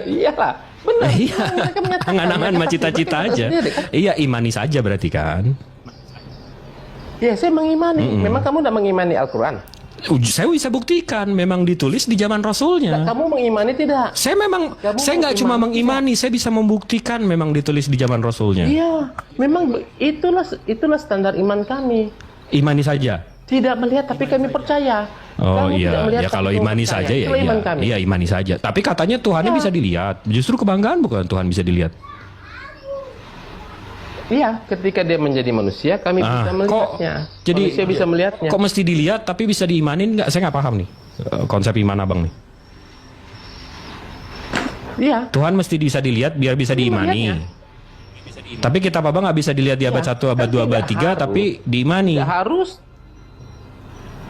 Speaker 2: Iyalah. Benar.
Speaker 1: Iya,
Speaker 2: Mereka menyatakan,
Speaker 1: angan-angan
Speaker 2: mereka
Speaker 1: sama
Speaker 2: pasti
Speaker 1: cita-cita
Speaker 2: berkata
Speaker 1: aja.
Speaker 2: sendiri, kan?
Speaker 1: Iya, imani saja berarti kan.
Speaker 2: Ya, saya mengimani. Memang kamu tidak mengimani Al-Quran?
Speaker 1: Saya bisa buktikan memang ditulis di zaman Rasulnya.
Speaker 2: Kamu mengimani tidak?
Speaker 1: Saya memang,
Speaker 2: Kamu
Speaker 1: saya nggak cuma
Speaker 2: mengimani,
Speaker 1: mengimani, saya bisa membuktikan memang ditulis di zaman Rasulnya.
Speaker 2: Iya, memang itulah standar iman kami.
Speaker 1: Imani saja.
Speaker 2: Tidak melihat tapi kami percaya.
Speaker 1: Oh
Speaker 2: Kamu tidak
Speaker 1: iya,
Speaker 2: melihat
Speaker 1: ya
Speaker 2: tapi
Speaker 1: kalau
Speaker 2: kamu
Speaker 1: imani
Speaker 2: percaya.
Speaker 1: saja ya
Speaker 2: Itulah
Speaker 1: iya,
Speaker 2: iman kami.
Speaker 1: iya imani saja. Tapi katanya Tuhannya
Speaker 2: Ya.
Speaker 1: bisa dilihat. Justru kebanggaan bukan Tuhan bisa dilihat.
Speaker 2: Iya, ketika dia menjadi manusia kami bisa melihatnya.
Speaker 1: Jadi
Speaker 2: Manusia bisa melihatnya.
Speaker 1: Kok mesti dilihat tapi bisa diimanin nggak? Saya nggak paham nih konsep iman abang nih.
Speaker 2: Iya.
Speaker 1: Tuhan mesti bisa dilihat biar bisa diimani. Tapi kitab abang nggak bisa dilihat di abad 1, abad 2, abad 3, tapi diimani.
Speaker 2: Tidak harus.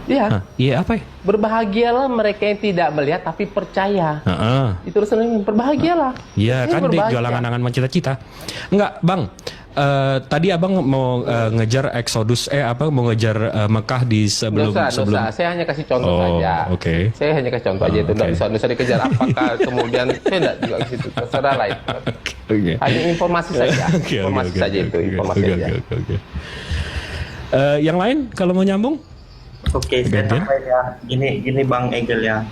Speaker 2: Iya.
Speaker 1: Hah, iya apa ya?
Speaker 2: Berbahagialah mereka yang tidak melihat tapi percaya.
Speaker 1: Heeh.
Speaker 2: Itu Rasulullah, berbahagialah.
Speaker 1: Iya
Speaker 2: Ini
Speaker 1: kan dia
Speaker 2: berbahagia.
Speaker 1: jual angan-angan cita-cita. Enggak, Bang. Tadi abang mau ngejar Exodus mau ngejar Mekah di sebelum
Speaker 2: Dosa. Saya hanya kasih contoh
Speaker 1: Oh,
Speaker 2: saja.
Speaker 1: oke.
Speaker 2: Saya hanya kasih contoh aja itu. Tidak bisa dikejar apakah kemudian saya tidak juga ke situ. Terserah lah itu.
Speaker 1: Oke.
Speaker 2: Hanya informasi saja.
Speaker 1: Oke,
Speaker 2: Informasi
Speaker 1: oke,
Speaker 2: saja
Speaker 1: oke,
Speaker 2: itu.
Speaker 1: oke,
Speaker 2: Informasi
Speaker 1: oke,
Speaker 2: saja.
Speaker 1: oke. Yang lain kalau mau nyambung?
Speaker 4: Oke, saya
Speaker 1: Gantian?
Speaker 4: tambahin ya. Gini Bang Egel ya.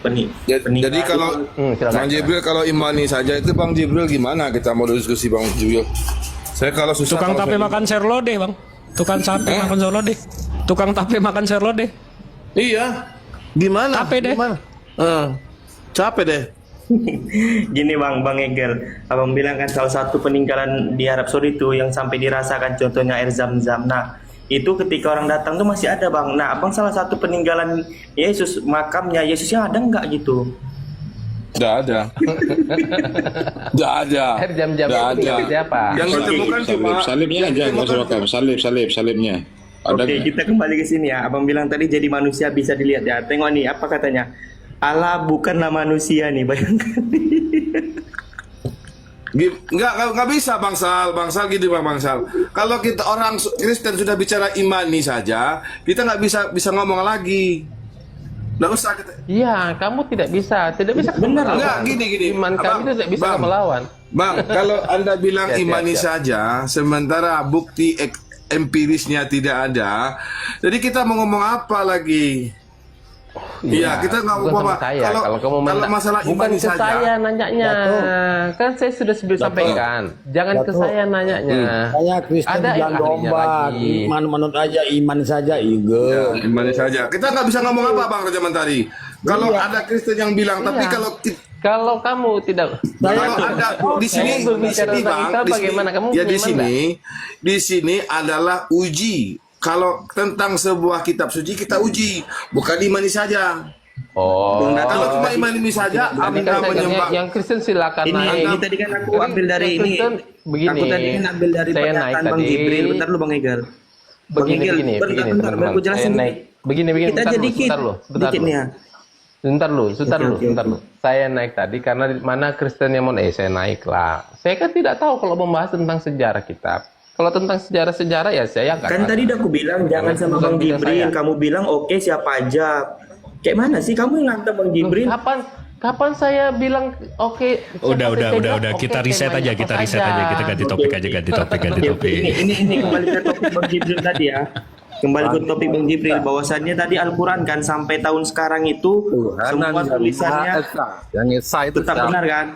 Speaker 6: Jadi kalau
Speaker 2: Silakan.
Speaker 6: Bang Jibril kalau imani saja itu Bang Jibril gimana kita mau diskusi Bang Jibril? Saya kalau susah
Speaker 1: Tukang
Speaker 6: kalau
Speaker 1: tape
Speaker 6: saya-
Speaker 1: makan serlode, Bang. Tukang tape makan serlode. Tukang tape makan serlode.
Speaker 7: Iya. Gimana?
Speaker 1: Capek deh.
Speaker 7: Gimana? Capek deh.
Speaker 4: Gini Bang Egel, abang bilang kan salah satu peninggalan di Arab Saudi itu yang sampai dirasakan contohnya air zam-zam. Nah itu ketika orang datang tuh masih ada Bang. Nah abang salah satu peninggalan Yesus, makamnya Yesusnya ada nggak gitu?
Speaker 6: Nggak ada. Nggak ada.
Speaker 2: Air jam-jam
Speaker 6: Nggak
Speaker 2: itu
Speaker 6: ada.
Speaker 2: siapa?
Speaker 6: Yang ditemukan cuma
Speaker 8: salibnya aja nggak usah pakai salibnya ada
Speaker 4: Oke, kita kembali ke sini ya. Abang bilang tadi jadi manusia bisa dilihat ya. Tengok nih apa katanya. Allah bukanlah manusia nih, bayangkan.
Speaker 6: nggak bisa bangsal gini bangsal. Kalau kita orang Kristen sudah bicara imani saja, kita nggak bisa ngomong lagi. Nggak usah kita.
Speaker 2: Iya, kamu tidak bisa
Speaker 6: Benar.
Speaker 2: melawan.
Speaker 6: Nggak, gini.
Speaker 2: Iman kami
Speaker 6: Abang,
Speaker 2: itu tidak bisa
Speaker 6: Bang.
Speaker 2: melawan.
Speaker 6: Bang, kalau Anda bilang
Speaker 2: Siap,
Speaker 6: imani
Speaker 2: siap.
Speaker 6: saja, sementara bukti empirisnya tidak ada, jadi kita mau ngomong apa lagi? Iya, kita nggak
Speaker 2: bukan
Speaker 6: mau
Speaker 2: sama
Speaker 6: apa.
Speaker 2: saya. Kalau kamu
Speaker 6: kalau masalah
Speaker 2: bukan
Speaker 6: imani
Speaker 2: ke
Speaker 6: saja,
Speaker 2: saya nanyanya. Kan saya sudah sampaikan. Jangan ke saya nanyanya.
Speaker 9: Saya Kristen
Speaker 2: Ada yang
Speaker 9: bilang
Speaker 2: ahlinya
Speaker 9: domba,
Speaker 2: lagi.
Speaker 9: iman menurut aja, iman saja, iya.
Speaker 6: imani saja. Kita nggak bisa ngomong apa, Bang Raja Mentari. Kalau ada Kristen yang bilang, tapi
Speaker 2: Iya.
Speaker 6: kalau
Speaker 2: Kalau kamu tidak,
Speaker 6: kalau ada di sini,
Speaker 2: Saya berbicara tentang
Speaker 6: Bang,
Speaker 2: Islam,
Speaker 6: di sini,
Speaker 2: bagaimana kamu
Speaker 6: ya di
Speaker 2: bagaimana?
Speaker 6: sini adalah uji. Kalau tentang sebuah kitab suci kita uji, bukan imani saja. Kalau cuma imani saja,
Speaker 2: Tadi
Speaker 6: Anda
Speaker 2: kan saya
Speaker 6: menyembah.
Speaker 2: yang Kristen silakan naik.
Speaker 4: Ini tadi kan aku ambil dari
Speaker 2: Yang
Speaker 4: ini.
Speaker 2: Kristen begini.
Speaker 4: Aku tadi kan ambil dari
Speaker 2: Saya naik
Speaker 4: pernyataan Bang
Speaker 2: tadi.
Speaker 4: Jibril. Bentar lu Bang Egel. Bang Egel,
Speaker 2: Begini,
Speaker 4: bentar,
Speaker 2: teman-teman.
Speaker 4: aku jelasin
Speaker 2: Saya naik.
Speaker 4: dikit.
Speaker 2: Begini,
Speaker 4: Kita
Speaker 2: bentar
Speaker 4: aja
Speaker 2: dulu,
Speaker 4: dikit.
Speaker 2: sebentar dulu.
Speaker 4: Dikit nih ya.
Speaker 2: Sebentar dulu. Saya naik tadi karena mana Kristen yang mau saya naik lah. Saya kan tidak tahu kalau membahas tentang sejarah kitab. Kalau tentang sejarah ya saya nggak
Speaker 4: Kan
Speaker 2: tahu.
Speaker 4: tadi udah aku bilang jangan sama
Speaker 2: Bukan
Speaker 4: Bang
Speaker 2: bidang
Speaker 4: Jibril.
Speaker 2: saya.
Speaker 4: Kamu bilang oke siapa aja. Kayak mana sih kamu yang ngantar Bang Jibril?
Speaker 2: Kapan saya bilang oke?
Speaker 1: Udah.
Speaker 2: Oke,
Speaker 1: Kita
Speaker 2: oke,
Speaker 1: riset
Speaker 2: main
Speaker 1: aja,
Speaker 2: apa
Speaker 1: kita riset
Speaker 2: saja.
Speaker 1: aja, kita ganti topik aja, ganti topik.
Speaker 4: Ini kembali ke topik Bang Jibril tadi ya. Kembali ke topik Bang Jibril, bahwasannya tadi Al-Quran kan sampai tahun sekarang itu semua tulisannya
Speaker 7: Yang Esa itu
Speaker 4: tetap benar kan?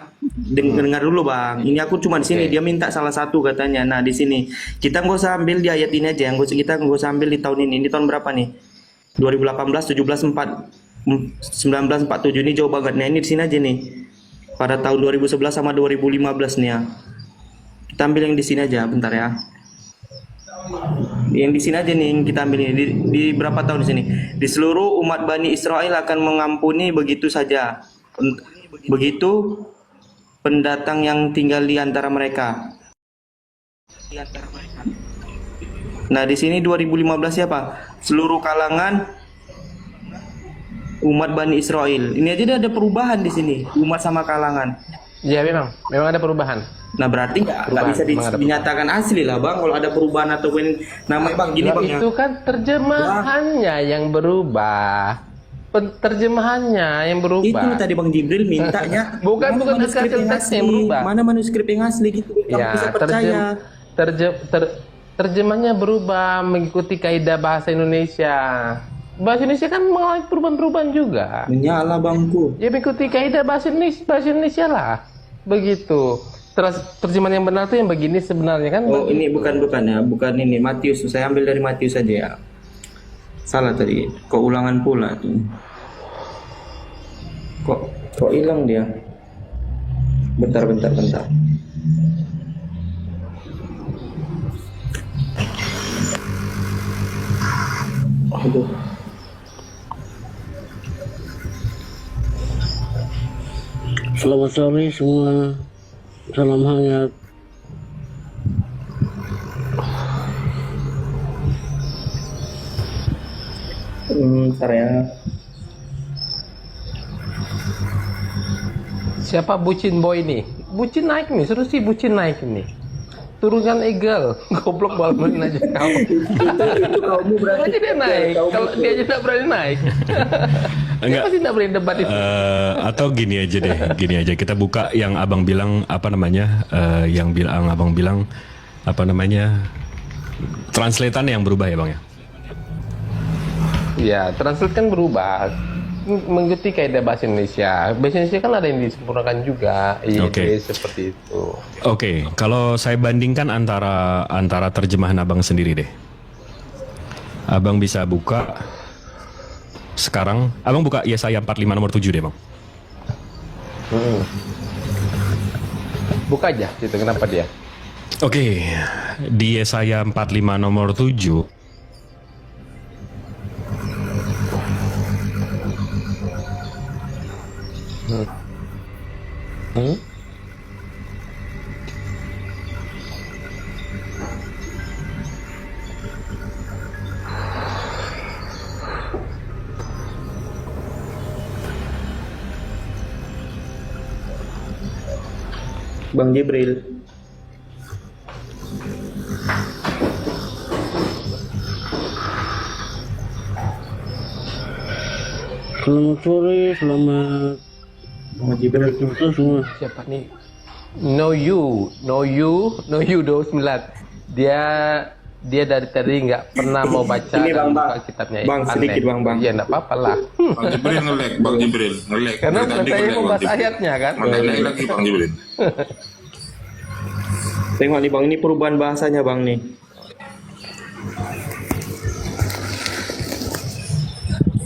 Speaker 4: Dengar dulu Bang. Ini aku cuma di sini. Dia minta salah satu katanya. Nah di sini kita nggak usah ambil di ayat ini aja. Kita nggak usah ambil di tahun ini. Ini tahun berapa nih? 2018, 1947 ini jauh banget. Nah ini di sini aja nih. Pada tahun 2011 sama 2015 nih ya. Kita ambil yang di sini aja, bentar ya. Yang di sini aja nih yang kita ambil ini di berapa tahun di sini? Di seluruh umat Bani Israel akan mengampuni begitu saja. Begitu pendatang yang tinggal di antara mereka. Nah, di sini 2015 siapa? Seluruh kalangan umat Bani Israel. Ini aja ada perubahan di sini, umat sama kalangan.
Speaker 2: Ya memang ada perubahan.
Speaker 4: Nah berarti nggak
Speaker 2: Perubahan,
Speaker 4: bisa
Speaker 2: memang ada
Speaker 4: dinyatakan asli lah bang kalau ada perubahan ataupun namanya bang gini
Speaker 2: Ya,
Speaker 4: bang ya.
Speaker 2: itu kan terjemahannya yang berubah. terjemahannya yang berubah.
Speaker 4: Itu tadi Bang Jibril mintanya.
Speaker 2: Bukan
Speaker 4: mana
Speaker 2: hasil
Speaker 4: manuskrip yang
Speaker 2: teksnya yang
Speaker 4: asli?
Speaker 2: berubah.
Speaker 4: Mana manuskrip yang asli gitu? Kamu
Speaker 2: Ya,
Speaker 4: bisa percaya.
Speaker 2: terjemahnya berubah mengikuti kaidah bahasa Indonesia. Bahasa Indonesia kan mengalami perubahan-perubahan juga.
Speaker 4: Menyala bangku.
Speaker 2: Ya mengikuti kaidah bahasa Indonesia lah. Begitu. Terus terjemahan yang benar tuh yang begini sebenarnya kan.
Speaker 4: Oh ini bukan ya, bukan ini Matius. Saya ambil dari Matius saja ya. Salah tadi. Kok ulangan pula tuh. Kok hilang dia? Bentar. Aduh.
Speaker 9: Selamat sore semua. Salam hangat.
Speaker 4: Bentar ya.
Speaker 2: Siapa bucin boy nih? Bucin naik nih, seru sih bucin naik nih. Turunkan eagle, goblok balamin aja kau.
Speaker 4: Itu kamu berarti.
Speaker 2: Aja dia naik, kalau dia aja tidak berani naik. Dia pasti tidak berani debat itu.
Speaker 1: Atau gini aja deh, gini aja kita buka yang abang bilang apa namanya, abang bilang apa namanya, translatean yang berubah ya bang ya.
Speaker 2: Ya, translate kan berubah mengikuti kaidah bahasa Indonesia. Bahasa Indonesia kan ada yang disempurnakan juga. Iya,
Speaker 1: Oke.
Speaker 2: seperti itu.
Speaker 1: Oke, kalau saya bandingkan antara terjemahan abang sendiri deh. Abang bisa buka sekarang, abang buka Yesaya 45 nomor 7 deh bang.
Speaker 2: Buka aja, gitu. Kenapa dia?
Speaker 1: Oke, di Yesaya 45 nomor 7.
Speaker 4: Bang Jibril.
Speaker 9: Selamat sore, selamat
Speaker 4: Bang Jibril.
Speaker 9: kita semua.
Speaker 2: Siapa nih? No you 29. Dia dari tadi nggak pernah mau baca
Speaker 4: Ini, Bang,
Speaker 2: dan buka
Speaker 4: Bang.
Speaker 2: kitabnya.
Speaker 4: Bang,
Speaker 2: Aneh.
Speaker 4: sedikit, Bang.
Speaker 2: Iya, nggak apa-apa lah.
Speaker 8: Bang Jibril ngelek, Bang Jibril ngelek.
Speaker 2: Karena
Speaker 8: Dari tadi
Speaker 2: saya
Speaker 8: ngelek,
Speaker 2: mau
Speaker 8: Bang
Speaker 2: bahas
Speaker 8: Jibril.
Speaker 2: ayatnya kan.
Speaker 8: Ngelek lagi Bang Jibril.
Speaker 4: Tengok nih Bang, ini perubahan bahasanya Bang nih.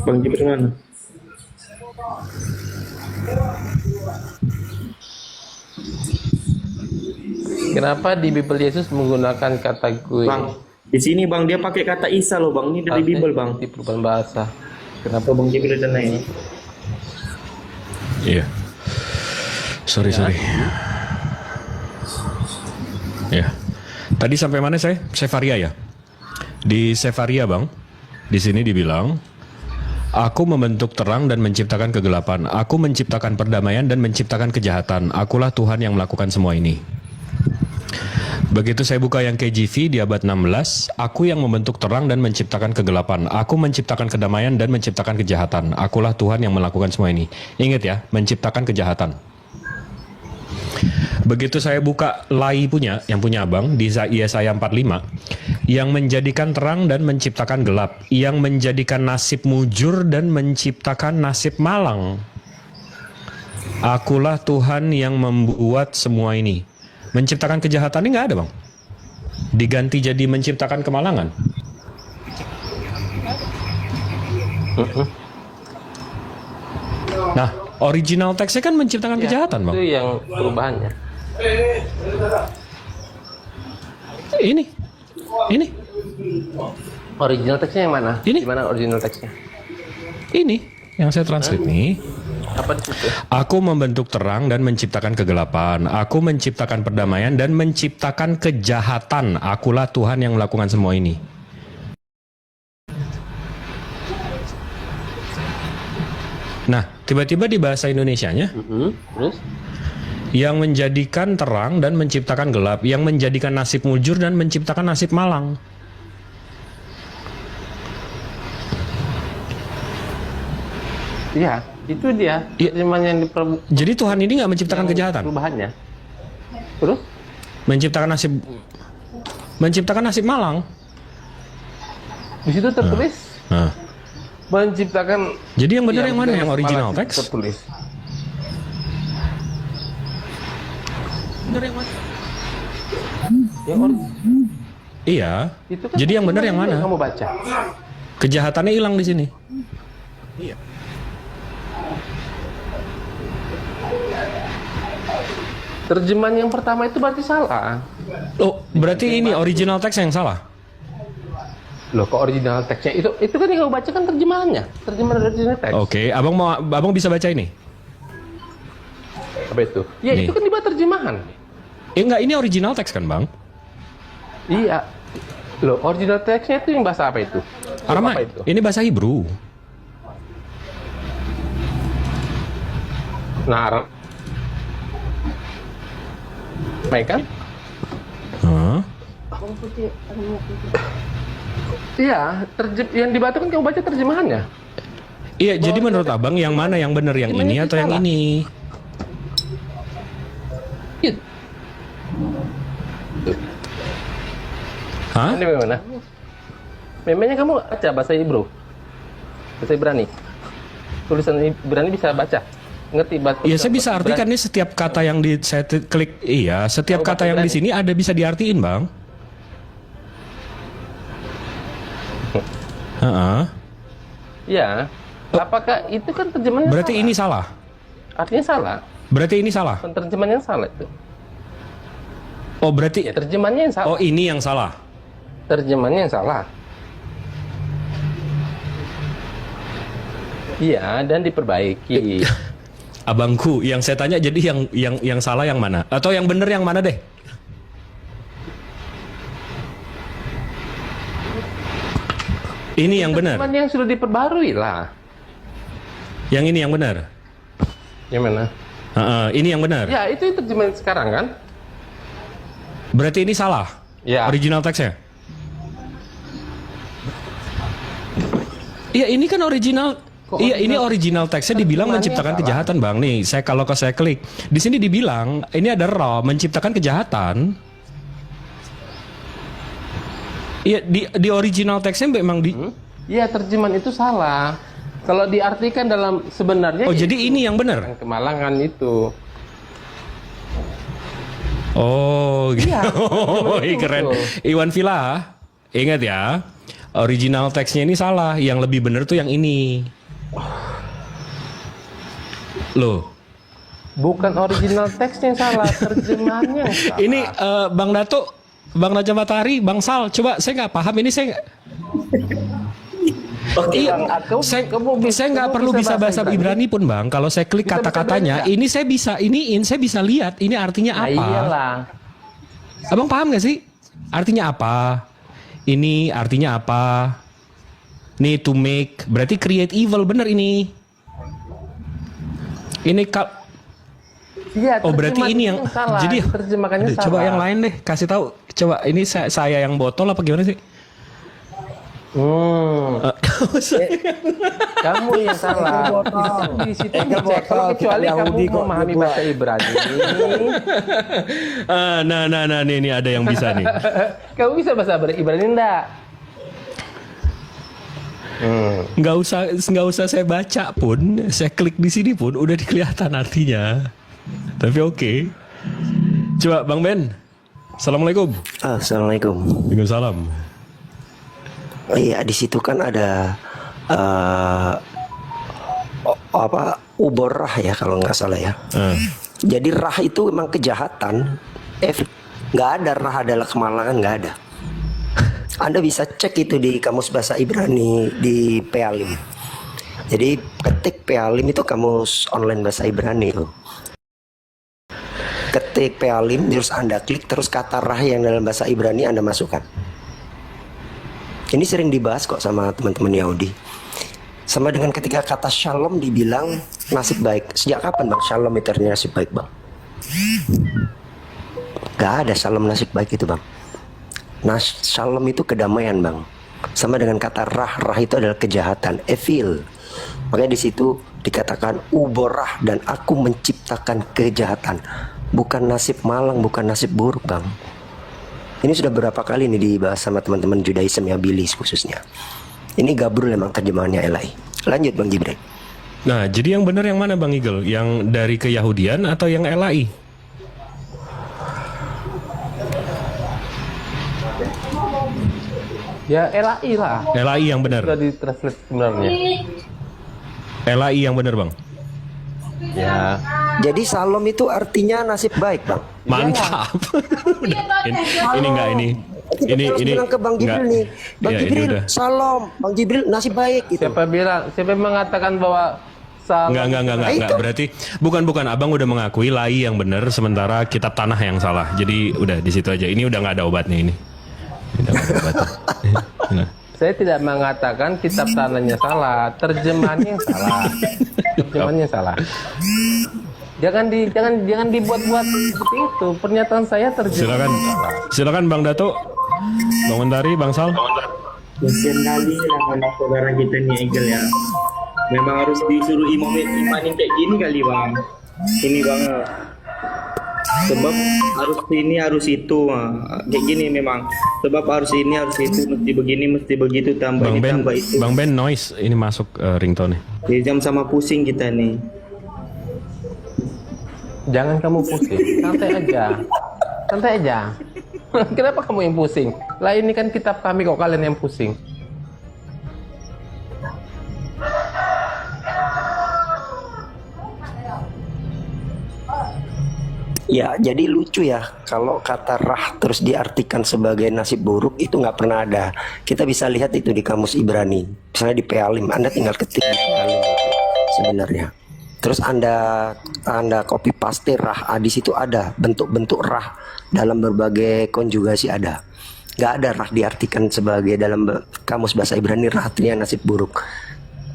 Speaker 4: Bang Jibril mana?
Speaker 2: Kenapa di Bible Yesus menggunakan kata gue?
Speaker 4: Bang, di sini Bang dia pakai kata Isa loh Bang, ini dari Bible Bang.
Speaker 2: Di perubahan bahasa.
Speaker 4: Kenapa Bang Jibril dan lain?
Speaker 1: Iya. Sorry. Ya. Tadi sampai mana saya? Sefaria ya. Di Sefaria bang, di sini dibilang, aku membentuk terang dan menciptakan kegelapan. Aku menciptakan perdamaian dan menciptakan kejahatan. Akulah Tuhan yang melakukan semua ini. Begitu saya buka yang KJV di abad 16, aku yang membentuk terang dan menciptakan kegelapan. Aku menciptakan kedamaian dan menciptakan kejahatan. Akulah Tuhan yang melakukan semua ini. Ingat ya, menciptakan kejahatan. Begitu saya buka Lai punya, yang punya abang, di Yesaya 45, yang menjadikan terang dan menciptakan gelap, yang menjadikan nasib mujur dan menciptakan nasib malang. Akulah Tuhan yang membuat semua ini. Menciptakan kejahatan ini nggak ada bang. Diganti jadi menciptakan kemalangan. Nah, original teksnya kan menciptakan kejahatan bang.
Speaker 2: Itu yang perubahannya.
Speaker 1: Ini.
Speaker 2: Original teksnya yang mana?
Speaker 1: Ini.
Speaker 2: Di mana original teksnya?
Speaker 1: Ini yang saya translate nih.
Speaker 2: Apa di situ?
Speaker 1: Aku membentuk terang dan menciptakan kegelapan. Aku menciptakan perdamaian dan menciptakan kejahatan. Akulah Tuhan yang melakukan semua ini. Nah, tiba-tiba di bahasa Indonesianya,
Speaker 2: Terus?
Speaker 1: yang menjadikan terang dan menciptakan gelap, yang menjadikan nasib mujur dan menciptakan nasib malang.
Speaker 2: Iya, itu dia.
Speaker 1: Iya.
Speaker 2: Terjemahan yang
Speaker 1: Jadi Tuhan ini nggak menciptakan kejahatan,
Speaker 2: perubahannya. Terus?
Speaker 1: menciptakan nasib malang.
Speaker 2: Di situ tertulis
Speaker 1: Nah,
Speaker 2: menciptakan.
Speaker 1: jadi yang benar yang mana?
Speaker 2: benar
Speaker 1: Yang original
Speaker 2: malah
Speaker 1: teks?
Speaker 2: tertulis.
Speaker 1: Benar yang mana?
Speaker 2: Yang
Speaker 1: Iya.
Speaker 2: itu kan
Speaker 1: Jadi yang benar yang mana?
Speaker 2: Kamu baca.
Speaker 1: Kejahatannya hilang di sini.
Speaker 2: Terjemahan yang pertama itu berarti salah.
Speaker 1: Oh, berarti ini original teks yang salah.
Speaker 2: Loh, kok original teksnya itu kan yang kamu baca kan terjemahannya, terjemahan dari original teks.
Speaker 1: Oke, abang bisa baca ini?
Speaker 2: Apa itu? Ya
Speaker 1: Nih.
Speaker 2: itu kan dibuat terjemahan.
Speaker 1: Enggak, ini original teks kan, Bang?
Speaker 2: Iya. Loh, original teksnya itu yang bahasa apa itu?
Speaker 1: Aramai.
Speaker 2: Apa itu?
Speaker 1: Ini bahasa Hebrew.
Speaker 2: Nah, Aramai kan?
Speaker 1: Hah?
Speaker 2: Iya, yang dibaca kan kamu baca terjemahannya.
Speaker 1: Iya, jadi menurut abang yang mana yang benar, yang ini atau yang
Speaker 2: salah.
Speaker 1: ini?
Speaker 2: Iya.
Speaker 1: Hah?
Speaker 2: Ini bagaimana? Memangnya kamu baca bahasa Hebrew? Bahasa Ibrani? Tulisan Ibrani bisa baca? Ngerti bahasa?
Speaker 1: Iya, saya bisa artikan nih setiap kata yang saya klik. Iya, setiap kata yang di sini ada bisa diartiin, Bang. Heeh.
Speaker 2: Iya. Apakah itu kan terjemahannya
Speaker 1: Berarti
Speaker 2: salah?
Speaker 1: ini salah.
Speaker 2: Artinya salah.
Speaker 1: Berarti ini salah.
Speaker 2: Penerjemahannya yang salah itu.
Speaker 1: Oh, berarti
Speaker 2: Ya, terjemahannya yang salah.
Speaker 1: oh ini yang salah.
Speaker 2: Terjemahannya yang salah. Iya, dan diperbaiki.
Speaker 1: Abangku, yang saya tanya jadi yang salah yang mana? Atau yang benar yang mana deh? Ini yang benar.
Speaker 2: Terjemahan yang sudah diperbarui lah.
Speaker 1: Yang ini yang benar.
Speaker 2: Yang mana?
Speaker 1: Ini yang benar.
Speaker 2: Ya, itu terjemahan sekarang kan?
Speaker 1: Berarti ini salah.
Speaker 2: Ya.
Speaker 1: Original teksnya. Iya, ini kan original. Iya, ini original teksnya dibilang menciptakan kejahatan, Bang. Nih, kalau saya klik di sini dibilang ini ada raw menciptakan kejahatan. Iya, di original teksnya memang di.
Speaker 2: Iya, terjemahan itu salah. Kalau diartikan dalam sebenarnya.
Speaker 1: Oh,
Speaker 2: ya
Speaker 1: jadi
Speaker 2: itu
Speaker 1: ini yang benar.
Speaker 2: kemalangan itu.
Speaker 1: Oh, gitu.
Speaker 2: Iya,
Speaker 1: Oh,
Speaker 2: itu
Speaker 1: keren.
Speaker 2: betul.
Speaker 1: Iwan Villa, ingat ya, original teksnya ini salah. Yang lebih benar tuh yang ini. Loh,
Speaker 2: Bukan original teksnya yang salah, terjemahannya yang salah.
Speaker 1: ini Bang Dato, Bang Raja Matahari, Bang Sal, coba saya nggak paham ini saya. Iya, saya nggak perlu bisa bahasa Ibrani pun, Bang. Kalau saya klik
Speaker 2: Bisa
Speaker 1: kata-katanya,
Speaker 2: bahasa
Speaker 1: ini saya bisa lihat ini artinya
Speaker 2: Nah,
Speaker 1: apa.
Speaker 2: iyalah.
Speaker 1: Abang paham nggak sih? Artinya apa? Ini artinya apa? Nih to make, berarti create evil, bener ini. Ini
Speaker 2: Iya,
Speaker 1: oh berarti ini yang
Speaker 2: salah.
Speaker 1: jadi
Speaker 2: Terjemahannya
Speaker 1: aduh,
Speaker 2: salah.
Speaker 1: coba yang lain deh, kasih tahu. Coba ini saya yang botol apa gimana sih?
Speaker 2: Kamu yang salah. Di situ dicek. Kalau kecuali kamu memahami bahasa Ibrani.
Speaker 1: Nah, ini ada yang bisa nih.
Speaker 2: Kamu bisa bahasa Ibrani enggak?
Speaker 1: Nggak usah saya baca pun, saya klik di sini pun udah kelihatan artinya. Tapi oke. Coba Bang Ben. Assalamualaikum.
Speaker 10: Assalamualaikum.
Speaker 1: Waalaikumsalam.
Speaker 10: Oh iya, di situ kan ada ubor rah ya kalau nggak salah ya. Jadi rah itu memang kejahatan. Nggak ada rah adalah kemalangan, nggak ada. Anda bisa cek itu di kamus bahasa Ibrani di Pealim. Jadi ketik Pealim itu kamus online bahasa Ibrani itu. Ketik Pealim terus Anda klik terus kata rah yang dalam bahasa Ibrani Anda masukkan. Ini sering dibahas kok sama teman-teman Yahudi. Sama dengan ketika kata shalom dibilang nasib baik. Sejak kapan Bang shalom itu artinya nasib baik, Bang? Gak ada shalom nasib baik itu, Bang. Shalom itu kedamaian, Bang. Sama dengan kata rah itu adalah kejahatan, evil. Makanya di situ dikatakan uborah dan aku menciptakan kejahatan. Bukan nasib malang, bukan nasib buruk, Bang. Ini sudah berapa kali nih dibahas sama teman-teman Judaism ya, Bilis khususnya. Ini gabrul emang terjemahannya Elai. Lanjut Bang Jibril.
Speaker 1: Nah, jadi yang benar yang mana Bang Igel? Yang dari keyahudian atau yang LAI?
Speaker 2: Ya LAI lah.
Speaker 1: LAI yang benar.
Speaker 2: Sudah ditranslate sebenarnya.
Speaker 1: LAI yang benar, Bang.
Speaker 2: Ya.
Speaker 10: Jadi Salom itu artinya nasib baik, Bang.
Speaker 1: Mantap. ini enggak ini.
Speaker 10: Kita harus bilang ke Bang Jibril nih. Bang
Speaker 1: Ya, ini
Speaker 10: Jibril,
Speaker 1: udah.
Speaker 10: Salom. Bang Jibril nasib baik gitu.
Speaker 2: Siapa bilang? Siapa yang mengatakan bahwa
Speaker 1: Enggak. Berarti bukan. Abang udah mengakui lai yang benar, sementara kitab tanah yang salah. Jadi udah di situ aja. Ini udah nggak ada obatnya ini. Udah nggak ada obatnya. Nah.
Speaker 2: Saya tidak mengatakan kitab tanahnya salah, terjemahannya yang salah. Terjemahannya salah. Jangan dibuat-buat seperti itu. Pernyataan saya terjemahan.
Speaker 1: Silakan Bang Dato, Bang Mentari, Bang Sal.
Speaker 4: Kesian kali lah anak saudara kita nih Egel ya. Memang harus disuruh imanin kayak gini kali Bang. Ini banget. Sebab harus ini harus itu kayak gini memang. Sebab harus ini harus itu, mesti begini mesti begitu, tambah
Speaker 1: Bang
Speaker 4: ini
Speaker 1: Ben,
Speaker 4: tambah itu.
Speaker 1: Bang Ben noise ini masuk ringtone nih.
Speaker 4: Di jam sama pusing kita nih.
Speaker 2: Jangan kamu pusing, santai aja. Santai aja. Kenapa kamu yang pusing? Lah ini kan kitab kami kok, kalian yang pusing.
Speaker 10: Ya, jadi lucu ya kalau kata rah terus diartikan sebagai nasib buruk itu nggak pernah ada. Kita bisa lihat itu di kamus Ibrani, misalnya di Pealim. Anda tinggal ketik di Pealim sebenarnya. Terus Anda copy paste rah, di situ ada bentuk-bentuk rah dalam berbagai konjugasi ada. Nggak ada rah diartikan sebagai dalam kamus bahasa Ibrani rah artinya nasib buruk.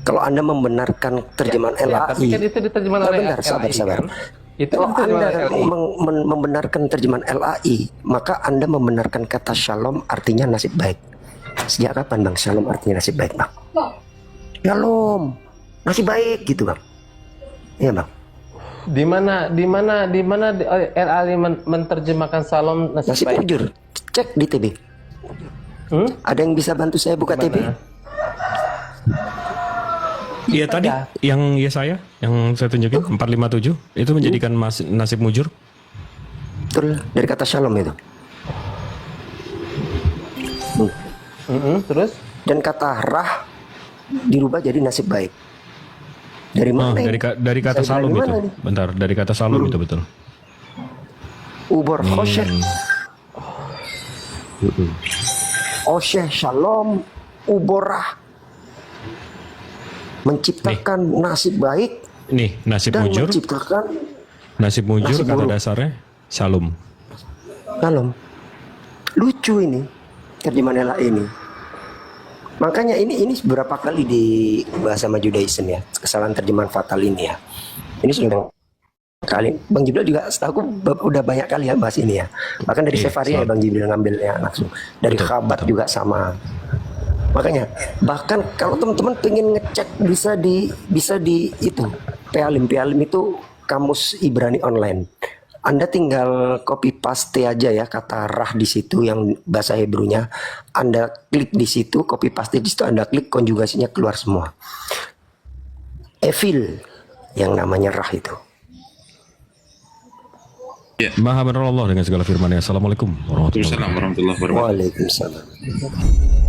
Speaker 10: Kalau Anda membenarkan terjemahan LAI,
Speaker 2: tapi kan itu diterjemahkan oleh
Speaker 10: bentar, sabar.
Speaker 2: kan? Itu
Speaker 10: Kalau
Speaker 2: kan
Speaker 10: Anda
Speaker 2: LAI.
Speaker 10: membenarkan terjemahan LAI, maka Anda membenarkan kata shalom artinya nasib baik. Sejak kapan Bang shalom artinya nasib baik, Bang? Shalom, nasib baik gitu, Bang. Iya, Bang.
Speaker 2: Di mana LAI menerjemahkan salam nasib
Speaker 10: Nasib
Speaker 2: baik?
Speaker 10: jujur. Cek di TB. Ada yang bisa bantu saya buka TB?
Speaker 1: Iya tadi yang Yesaya yang saya tunjukin 457 itu menjadikan nasib mujur.
Speaker 10: Betul, dari kata shalom itu.
Speaker 2: Terus?
Speaker 10: Dan kata rah dirubah jadi nasib baik. Dari mana?
Speaker 1: Dari kata
Speaker 10: Saya
Speaker 1: salum
Speaker 10: dari
Speaker 1: itu.
Speaker 10: mana nih?
Speaker 1: Bentar, dari kata salum itu betul.
Speaker 10: Ubor khosyeh. Osyeh shalom uborah. Menciptakan nasib baik
Speaker 1: Nih, nasib
Speaker 10: dan
Speaker 1: mujur.
Speaker 10: menciptakan
Speaker 1: Nasib mujur
Speaker 10: nasib
Speaker 1: kata
Speaker 10: buruk.
Speaker 1: dasarnya shalom.
Speaker 10: Shalom. Lucu ini terjemahan LAI ini. Makanya ini beberapa kali di bahasa Judaism ya, kesalahan terjemahan fatal ini ya. Ini sudah kali. Bang Jibril juga setahu udah banyak kali ya bahas ini ya. Bahkan dari Sefaria ya Bang Jibril ngambilnya langsung. Dari Khabat juga sama. Makanya bahkan kalau teman-teman pengen ngecek bisa di itu Pealim itu kamus Ibrani online. Anda tinggal copy paste aja ya kata rah di situ yang bahasa Hebrunya. Anda klik di situ, copy paste di situ, Anda klik konjugasinya keluar semua. Evil yang namanya rah itu.
Speaker 1: Maha benar Allah dengan segala firman-Nya. Assalamualaikum warahmatullahi wabarakatuh.
Speaker 8: Waalaikumsalam warahmatullahi wabarakatuh.
Speaker 10: Waalaikumsalam.